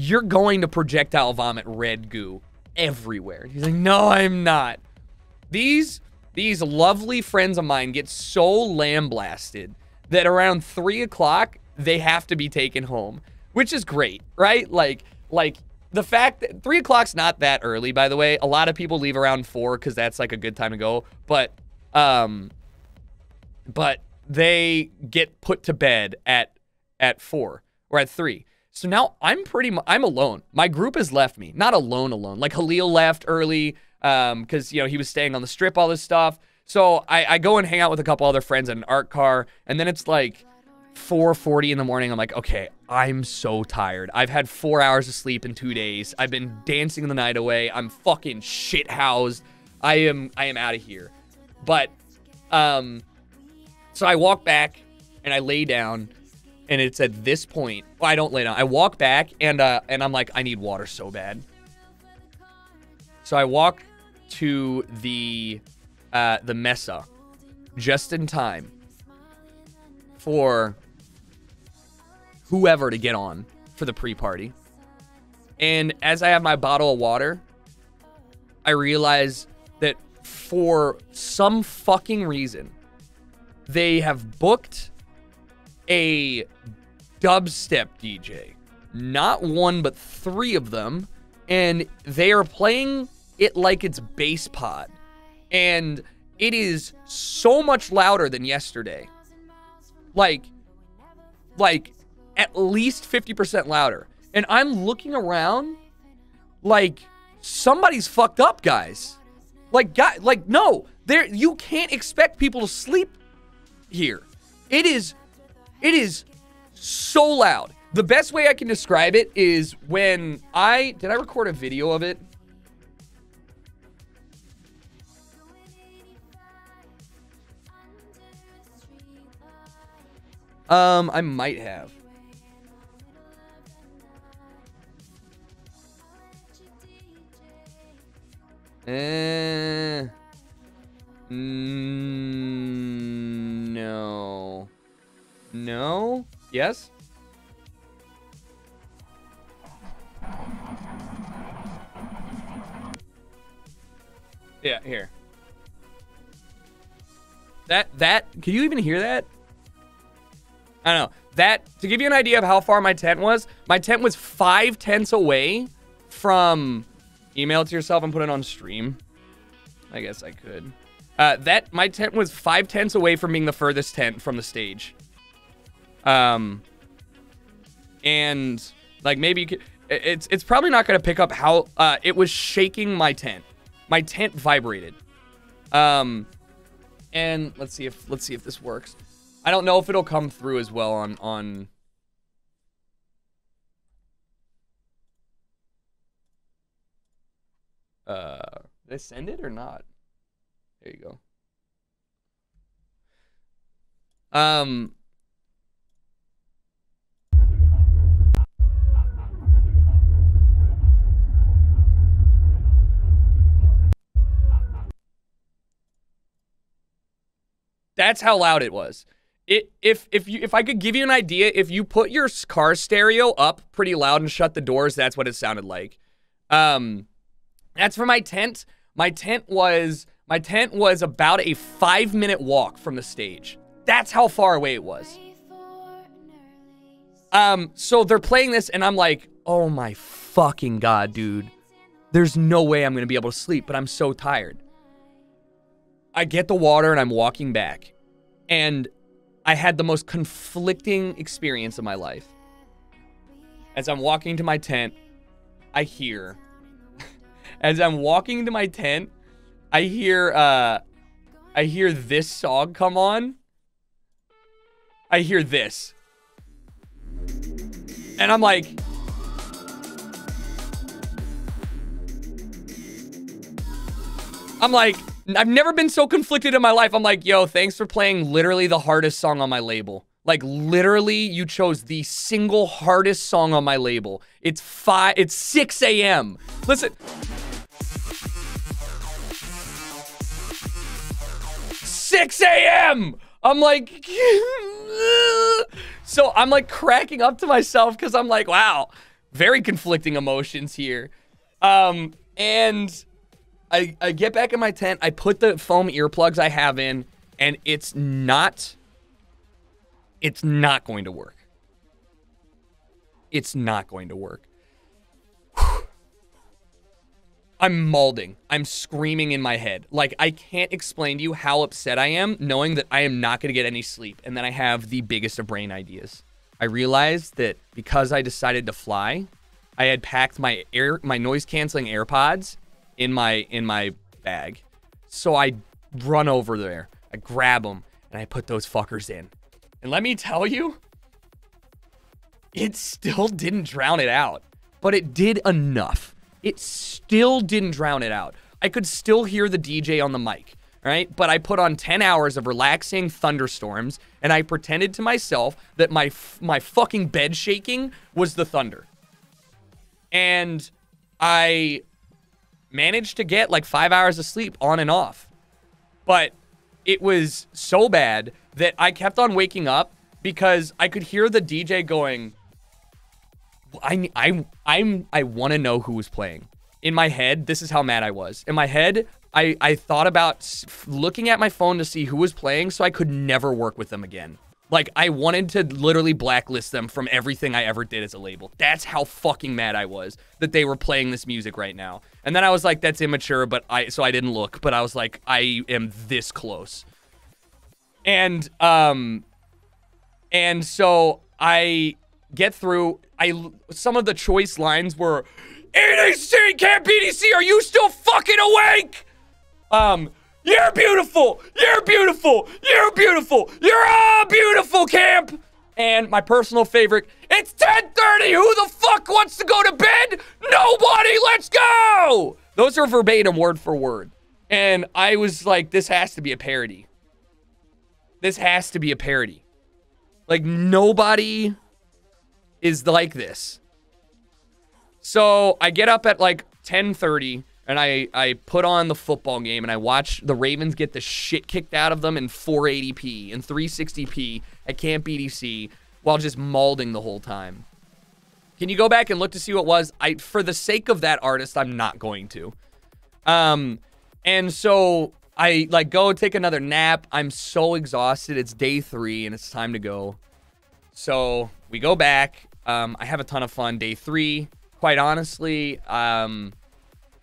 you're going to projectile vomit red goo everywhere. He's like, no, I'm not. These lovely friends of mine get so lambasted that around 3 o'clock, they have to be taken home, which is great, right? Like the fact that 3 o'clock's not that early, by the way. A lot of people leave around 4 because that's like a good time to go. But they get put to bed at 4 or at 3. So now I'm alone. My group has left me. Not alone. Like Halil left early because, you know, he was staying on the strip, all this stuff. So I go and hang out with a couple other friends in an art car. And then it's like 4:40 in the morning. I'm like, okay, I'm so tired. I've had 4 hours of sleep in 2 days. I've been dancing the night away. I'm fucking shit housed. I am out of here. But so I walk back and I lay down. And it's at this point, well, I don't lay down. I walk back and I'm like, I need water so bad. So I walk to the mesa just in time for whoever to get on for the pre-party. And as I have my bottle of water, I realize that for some fucking reason, they have booked a dubstep DJ. Not one, but 3 of them. And they are playing it like it's bass pod. And it is so much louder than yesterday. Like at least 50% louder. And I'm looking around like somebody's fucked up, guys. Like no, you can't expect people to sleep here. It is so loud. The best way I can describe it is when did I record a video of it? I might have. No. No? Yes? Yeah, here. That, can you even hear that? I don't know. That, to give you an idea of how far my tent was 5 tents away from, email it to yourself and put it on stream. I guess I could. My tent was 5 tents away from being the furthest tent from the stage. And like maybe you could, it's probably not going to pick up how, it was shaking my tent. My tent vibrated. And let's see if this works. I don't know if it'll come through as well on did I send it or not? There you go. That's how loud it was. If I could give you an idea, if you put your car stereo up pretty loud and shut the doors, that's what it sounded like. That's for my tent. My tent was about a 5-minute walk from the stage. That's how far away it was. So they're playing this and I'm like, oh my fucking God, dude. There's no way I'm gonna be able to sleep, but I'm so tired. I get the water and I'm walking back. And I had the most conflicting experience of my life. As I'm walking to my tent, I hear... As I'm walking to my tent, I hear this song come on. I hear this. And I'm like... I've never been so conflicted in my life. I'm like, yo, thanks for playing literally the hardest song on my label. Like, literally, you chose the single hardest song on my label. It's 6 a.m. Listen. 6 a.m. I'm like, so I'm like cracking up to myself because I'm like, wow, very conflicting emotions here. And I get back in my tent, I put the foam earplugs I have in, and it's not going to work. It's not going to work. I'm mauling. I'm screaming in my head. Like, I can't explain to you how upset I am knowing that I am not going to get any sleep, and then I have the biggest of brain ideas. I realized that because I decided to fly, I had packed my noise-canceling AirPods in my bag. So I run over there, I grab them, and I put those fuckers in. And let me tell you, it still didn't drown it out, but it did enough. It still didn't drown it out. I could still hear the DJ on the mic, right? But I put on 10 hours of relaxing thunderstorms, and I pretended to myself that my fucking bed shaking was the thunder. And I managed to get like 5 hours of sleep on and off. But it was so bad that I kept on waking up because I could hear the DJ going, I want to know who was playing. In my head, this is how mad I was. In my head, I thought about looking at my phone to see who was playing so I could never work with them again. Like, I wanted to literally blacklist them from everything I ever did as a label. That's how fucking mad I was that they were playing this music right now. And then I was like, that's immature, so I didn't look. But I was like, I am this close. And so I get through. Some of the choice lines were, EDC, Camp EDC, are you still fucking awake? You're beautiful. You're beautiful. You're beautiful. You're all beautiful, Camp. And my personal favorite, it's 10:30. Who the fuck wants to go to bed? Nobody. Let's go. Those are verbatim, word for word. And I was like, this has to be a parody. This has to be a parody. Like, nobody is like this. So I get up at like 10:30. And I put on the football game and I watch the Ravens get the shit kicked out of them in 480p and 360p at Camp EDC while just mauling the whole time. Can you go back and look to see what it was? For the sake of that artist, I'm not going to. And so I like go take another nap. I'm so exhausted. It's day 3 and it's time to go. So we go back. I have a ton of fun. Day 3, quite honestly,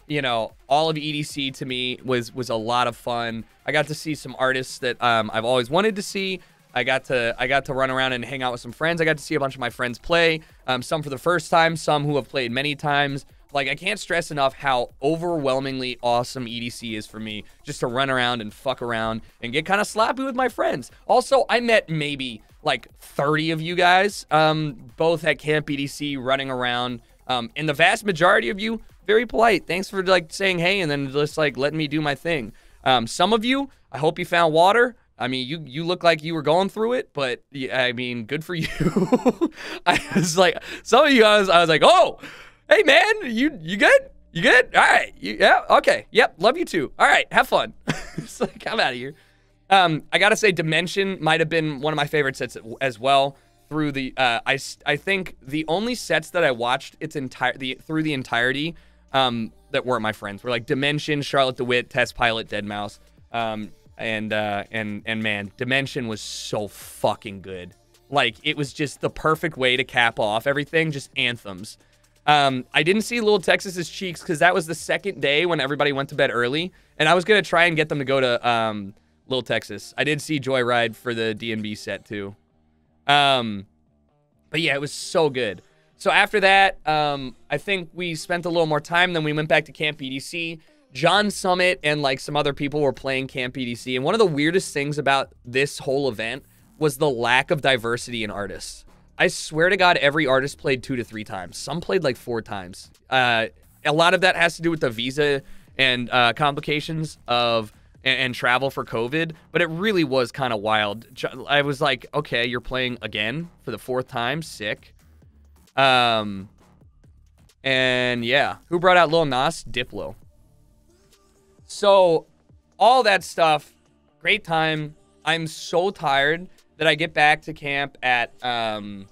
you know, all of EDC to me was a lot of fun. I got to see some artists that I've always wanted to see. I got to run around and hang out with some friends. I got to see a bunch of my friends play, some for the first time, some who have played many times. Like, I can't stress enough how overwhelmingly awesome EDC is for me, just to run around and fuck around and get kind of sloppy with my friends. Also, I met maybe like 30 of you guys, both at Camp EDC running around, and the vast majority of you, very polite. Thanks for like saying hey and then just like letting me do my thing. Some of you, I hope you found water. I mean, you look like you were going through it, but I mean, good for you. I was like, some of you guys, I was like, oh, hey man, you good? You good? All right. Yeah. Okay. Yep. Love you too. All right. Have fun. It's like, I'm out of here. I gotta say, Dimension might have been one of my favorite sets as well. Through the, I think the only sets that I watched through the entirety. That weren't my friends were like Dimension, Charlotte DeWitt, Test Pilot, Deadmau5, and man, Dimension was so fucking good. Like, it was just the perfect way to cap off everything, just anthems. I didn't see Lil Texas's cheeks because that was the second day when everybody went to bed early, and I was gonna try and get them to go to Lil Texas. I did see Joyride for the D&B set too, but yeah, it was so good. So after that, I think we spent a little more time. Then we went back to Camp EDC. John Summit and like some other people were playing Camp EDC. And one of the weirdest things about this whole event was the lack of diversity in artists. I swear to God, every artist played 2 to 3 times. Some played like 4 times. A lot of that has to do with the visa and complications of and travel for COVID. But it really was kind of wild. I was like, okay, you're playing again for the 4th time. Sick. And yeah, who brought out Lil Nas? Diplo. So all that stuff, great time. I'm so tired that I get back to camp at 5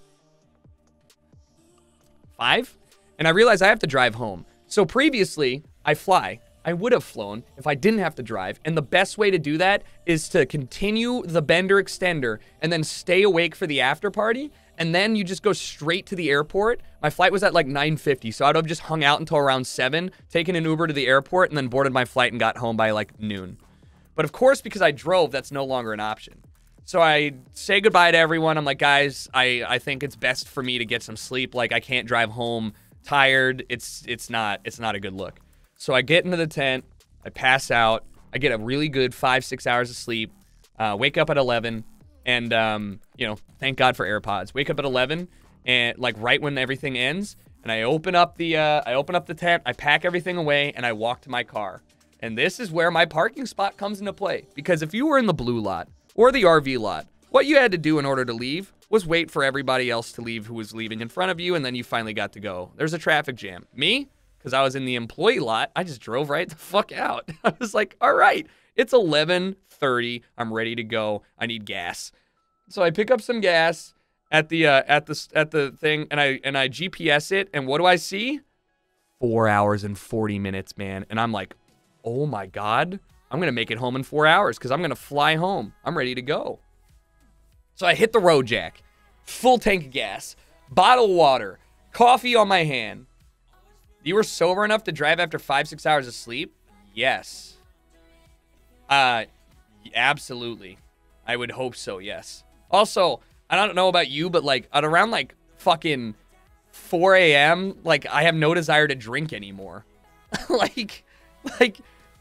and I realize I have to drive home. So previously I fly. I would have flown if I didn't have to drive. And the best way to do that is to continue the Bender extender and then stay awake for the after party. And then you just go straight to the airport. My flight was at like 9:50, so I'd have just hung out until around 7, taken an Uber to the airport, and then boarded my flight and got home by like noon. But of course, because I drove, that's no longer an option. So I say goodbye to everyone. I'm like, guys, I think it's best for me to get some sleep. Like, I can't drive home tired. It's not a good look. So I get into the tent, I pass out, I get a really good 5-6 hours of sleep, wake up at 11. And, you know, thank God for AirPods. Wake up at 11 and like right when everything ends. And I open up the tent, I pack everything away and I walk to my car. And this is where my parking spot comes into play. Because if you were in the blue lot or the RV lot, what you had to do in order to leave was wait for everybody else to leave who was leaving in front of you. And then you finally got to go. There's a traffic jam. Me, because I was in the employee lot, I just drove right the fuck out. I was like, all right, it's 11:30. I'm ready to go. I need gas. So I pick up some gas at the thing, and I GPS it, and what do I see? 4 hours and 40 minutes, man. And I'm like, oh my God, I'm gonna make it home in 4 hours because I'm gonna fly home. I'm ready to go. So I hit the road, Jack. Full tank of gas, bottle of water, coffee on my hand. You were sober enough to drive after 5-6 hours of sleep? Yes. Absolutely. I would hope so, yes. Also, I don't know about you, but like at around like fucking 4 a.m., like I have no desire to drink anymore. like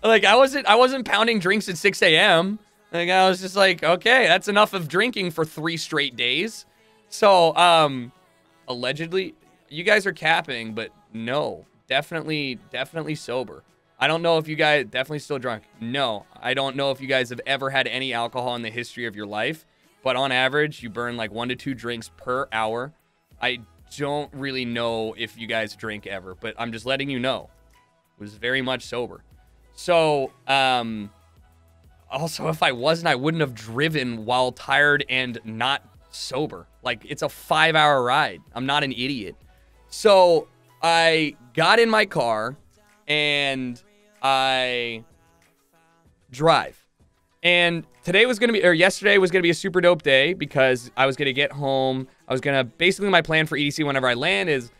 I wasn't pounding drinks at 6 a.m. Like I was just like, okay, that's enough of drinking for 3 straight days. So, allegedly, you guys are capping, but no, definitely sober. I don't know if you guys definitely still drunk. No, I don't know if you guys have ever had any alcohol in the history of your life, but on average, you burn like 1 to 2 drinks per hour. I don't really know if you guys drink ever, but I'm just letting you know. It was very much sober. So, also, if I wasn't, I wouldn't have driven while tired and not sober. Like, it's a 5-hour ride. I'm not an idiot. So, I got in my car, and I drive. And today was going to be, or yesterday was going to be a super dope day because I was going to get home. I was going to, basically my plan for EDC whenever I land is,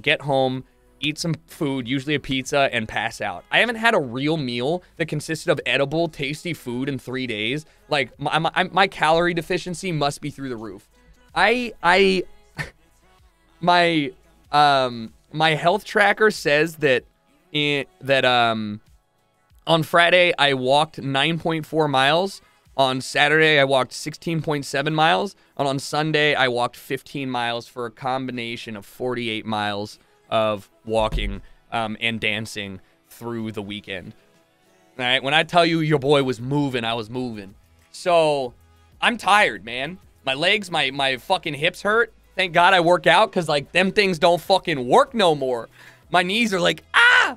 get home, eat some food, usually a pizza, and pass out. I haven't had a real meal that consisted of edible, tasty food in 3 days. Like, my calorie deficiency must be through the roof. My health tracker says that on Friday, I walked 9.4 miles. On Saturday, I walked 16.7 miles. And on Sunday, I walked 15 miles for a combination of 48 miles of walking and dancing through the weekend. All right, when I tell you your boy was moving, I was moving. So I'm tired, man. My legs, my fucking hips hurt. Thank God I work out because, like, them things don't fucking work no more. My knees are like, ah!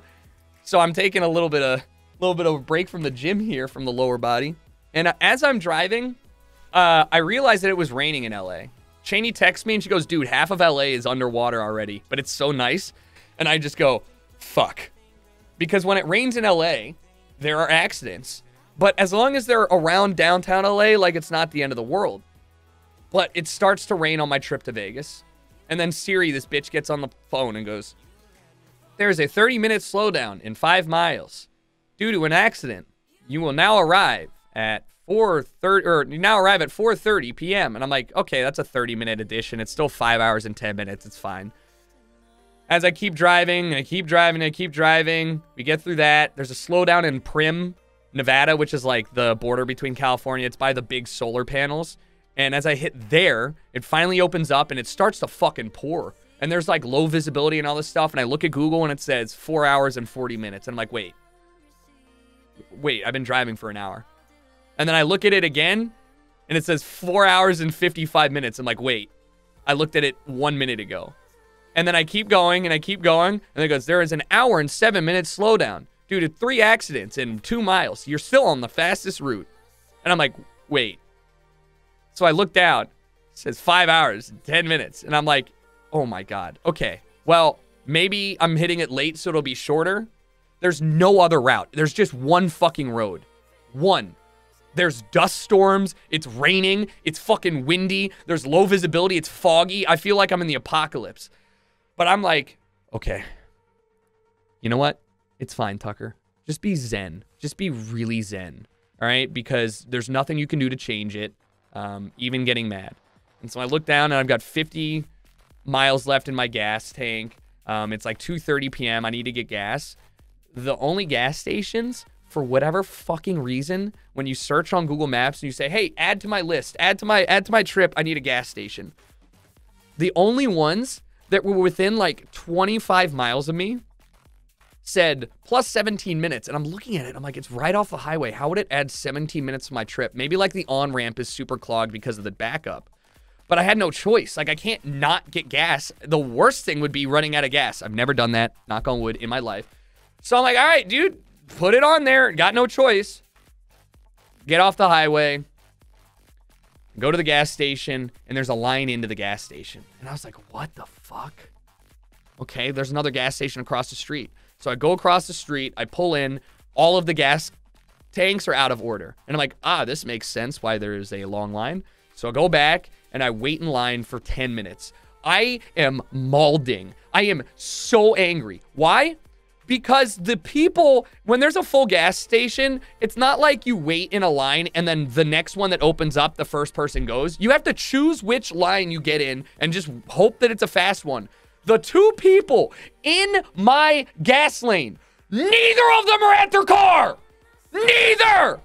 So I'm taking a little bit of a break from the gym here, from the lower body. And as I'm driving, I realized that it was raining in LA. Cheney texts me and she goes, dude, half of LA is underwater already, but it's so nice. And I just go, fuck. Because when it rains in LA, there are accidents. But as long as they're around downtown LA, like, it's not the end of the world. But it starts to rain on my trip to Vegas. And then Siri, this bitch, gets on the phone and goes, there's a 30-minute slowdown in 5 miles. Due to an accident, you will now arrive at 4:30 p.m. And I'm like, okay, that's a 30-minute addition. It's still 5 hours and 10 minutes. It's fine. As I keep driving, we get through that. There's a slowdown in Primm, Nevada, which is like the border between California. It's by the big solar panels. And as I hit there, it finally opens up and it starts to fucking pour. And there's like low visibility and all this stuff. And I look at Google and it says 4 hours and 40 minutes. And I'm like, wait, I've been driving for an hour. And then I look at it again and it says 4 hours and 55 minutes. I'm like, wait, I looked at it 1 minute ago. And then I keep going and I keep going. And it goes, there is an hour and 7 minutes slowdown due to 3 accidents in 2 miles. You're still on the fastest route. And I'm like, wait. So I look down. It says 5 hours and 10 minutes. And I'm like, oh my God. Okay. Well, maybe I'm hitting it late so it'll be shorter. There's no other route. There's just one fucking road. One. There's dust storms. It's raining. It's fucking windy. There's low visibility. It's foggy. I feel like I'm in the apocalypse. But I'm like, okay. You know what? It's fine, Tucker. Just be zen. Just be really zen. All right? Because there's nothing you can do to change it. Even getting mad. And so I look down and I've got 50 miles left in my gas tank. It's like 2:30 p.m. I need to get gas. The only gas stations, for whatever fucking reason, when you search on Google Maps and you say, hey, add to my list, add to my trip, I need a gas station. The only ones that were within like 25 miles of me said plus 17 minutes. And I'm looking at it. I'm like, it's right off the highway. How would it add 17 minutes to my trip? Maybe like the on-ramp is super clogged because of the backup. But I had no choice. Like, I can't not get gas. The worst thing would be running out of gas. I've never done that, knock on wood, in my life. So I'm like, all right, dude, put it on there. Got no choice. Get off the highway. Go to the gas station, and there's a line into the gas station. And I was like, what the fuck? Okay, there's another gas station across the street. So I go across the street, I pull in, all of the gas tanks are out of order. And I'm like, this makes sense why there is a long line. So I go back, and I wait in line for 10 minutes. I am mauling. I am so angry. Why? Because the people, when there's a full gas station, it's not like you wait in a line and then the next one that opens up, the first person goes. You have to choose which line you get in and just hope that it's a fast one. The two people in my gas lane, neither of them are at their car. Neither.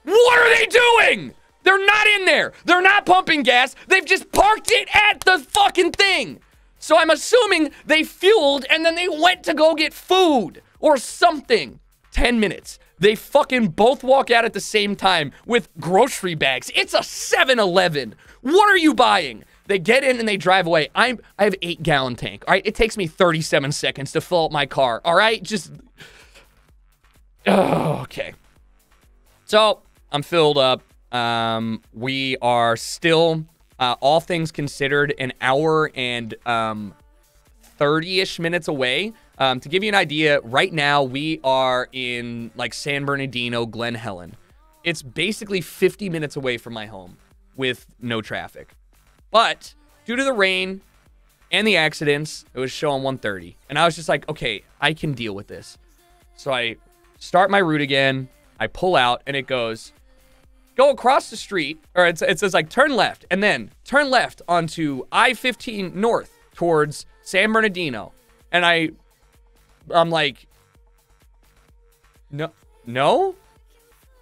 What are they doing? They're not in there. They're not pumping gas. They've just parked it at the fucking thing. So I'm assuming they fueled and then they went to go get food or something. 10 minutes. They fucking both walk out at the same time with grocery bags. It's a 7-Eleven. What are you buying? They get in and they drive away. I have 8-gallon tank. All right, it takes me 37 seconds to fill up my car. All right, just okay. So I'm filled up. We are still, all things considered, an hour and 30-ish minutes away. To give you an idea, right now we are in like San Bernardino, Glen Helen. It's basically 50 minutes away from my home with no traffic. But due to the rain and the accidents, it was showing 130. And I was just like, okay, I can deal with this. So I start my route again. I pull out and it goes, go across the street, or it says like turn left, and then turn left onto I-15 north towards San Bernardino. And I'm like, no.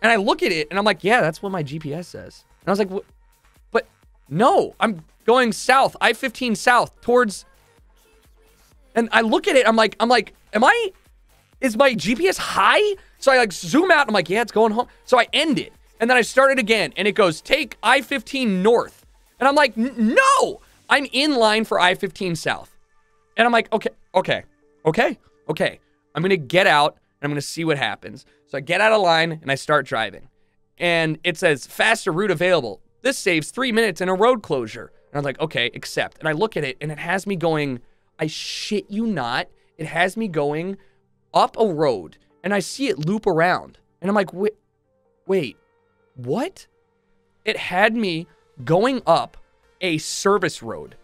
And I look at it and I'm like, yeah, that's what my GPS says. And I was like, but no, I'm going south, I-15 south towards, and I look at it, I'm like, is my GPS high? So I like zoom out, I'm like, yeah, it's going home. So I end it. And then I start it again, and it goes, take I-15 north. And I'm like, no! I'm in line for I-15 south. And I'm like, okay. I'm going to get out, and I'm going to see what happens. So I get out of line, and I start driving. And it says, faster route available. This saves 3 minutes in a road closure. And I'm like, okay, accept. And I look at it, and it has me going, I shit you not, it has me going up a road, and I see it loop around. And I'm like, wait. What? It had me going up a service road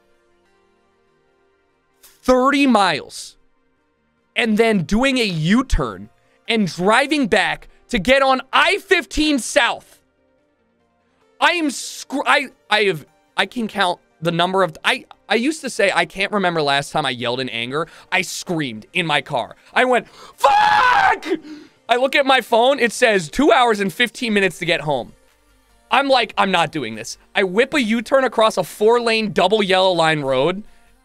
30 miles and then doing a U-turn and driving back to get on I-15 south. I can count the number of I used to say I can't remember last time I yelled in anger. I screamed in my car. I went, fuck! I look at my phone, it says 2 hours and 15 minutes to get home. I'm like, I'm not doing this. I whip a U-turn across a 4-lane double yellow line road,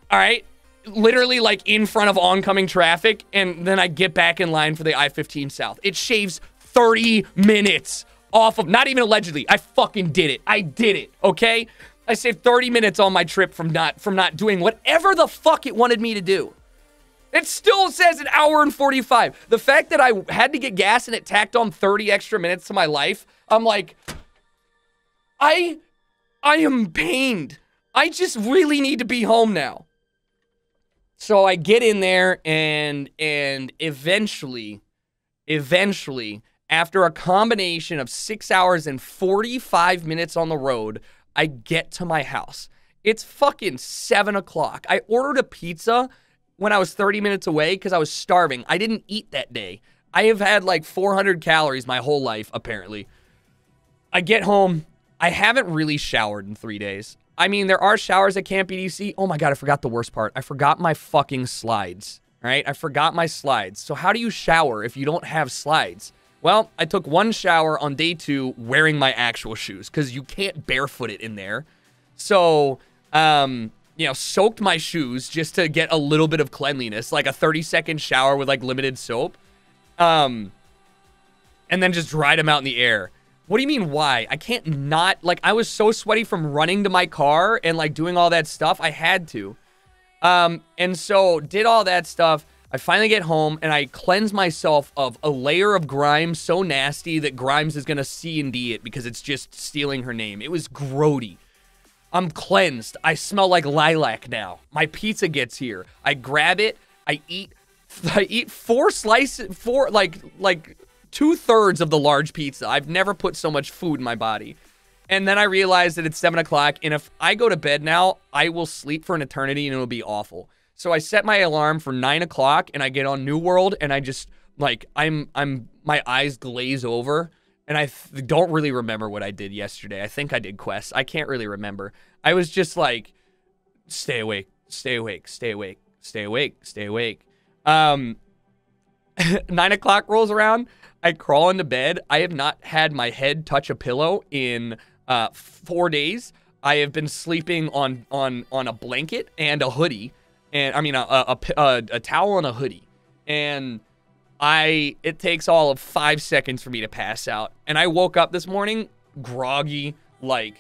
all right? Literally like in front of oncoming traffic, and then I get back in line for the I-15 South. It shaves 30 minutes off of, not even allegedly, I fucking did it. I did it, okay? I saved 30 minutes on my trip from not doing whatever the fuck it wanted me to do. It still says an hour and 45. The fact that I had to get gas and it tacked on 30 extra minutes to my life, I'm like, I am pained. I just really need to be home now. So I get in there and eventually, after a combination of 6 hours and 45 minutes on the road, I get to my house. It's fucking 7 o'clock. I ordered a pizza when I was 30 minutes away because I was starving. I didn't eat that day. I have had like 400 calories my whole life, apparently. I get home. I haven't really showered in 3 days. I mean, there are showers at Camp EDC. Oh my God, I forgot the worst part. I forgot my fucking slides, right? I forgot my slides. So how do you shower if you don't have slides? Well, I took one shower on day 2 wearing my actual shoes because you can't barefoot it in there. So, you know, soaked my shoes just to get a little bit of cleanliness, like a 30-second shower with like limited soap. And then just dried them out in the air. What do you mean, why? I can't not, like, I was so sweaty from running to my car and like doing all that stuff. I had to. And so did all that stuff. I finally get home, and I cleanse myself of a layer of Grimes so nasty that Grimes is going to C&D it because it's just stealing her name. It was grody. I'm cleansed. I smell like lilac now. My pizza gets here. I grab it. I eat 4 slices, like 2/3 of the large pizza. I've never put so much food in my body. And then I realize that it's 7 o'clock, and if I go to bed now, I will sleep for an eternity, and it'll be awful. So I set my alarm for 9 o'clock, and I get on New World, and I just, like, my eyes glaze over, and I don't really remember what I did yesterday. I think I did quests. I can't really remember. I was just like, stay awake, stay awake, stay awake, stay awake, stay awake. 9 o'clock rolls around. I crawl into bed. I have not had my head touch a pillow in 4 days. I have been sleeping on a blanket and a hoodie, and I mean a towel and a hoodie, and it takes all of 5 seconds for me to pass out. And I woke up this morning groggy, like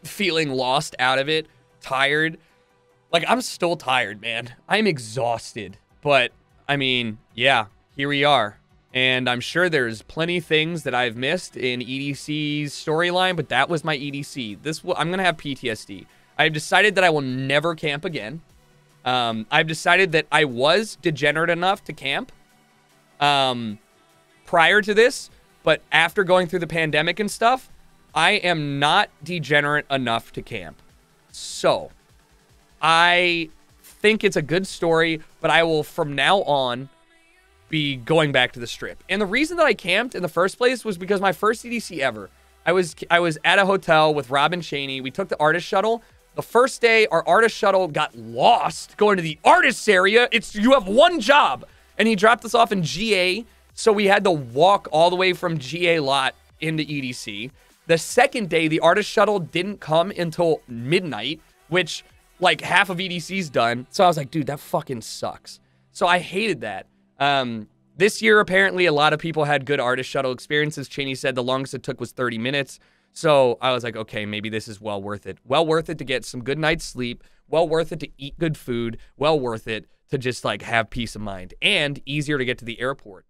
feeling lost out of it, tired. Like, I'm still tired, man. I'm exhausted, but I mean, yeah, here we are. And I'm sure there's plenty of things that I've missed in EDC's storyline, but that was my EDC. I'm going to have PTSD. I've decided that I will never camp again. I've decided that I was degenerate enough to camp prior to this, but after going through the pandemic and stuff, I am not degenerate enough to camp. So, I think it's a good story, but I will, from now on, be going back to the strip. And the reason that I camped in the first place was because my first EDC ever. I was at a hotel with Robin Cheney. We took the artist shuttle. The first day, our artist shuttle got lost going to the artist's area. You have one job. And he dropped us off in GA, so we had to walk all the way from GA lot into EDC. The second day, the artist shuttle didn't come until midnight, which, like, half of EDC's done. So I was like, dude, that fucking sucks. So I hated that. This year, apparently, a lot of people had good artist shuttle experiences. Cheney said the longest it took was 30 minutes. So I was like, okay, maybe this is well worth it. Well worth it to get some good night's sleep. Well worth it to eat good food. Well worth it to just, like, have peace of mind. And easier to get to the airport.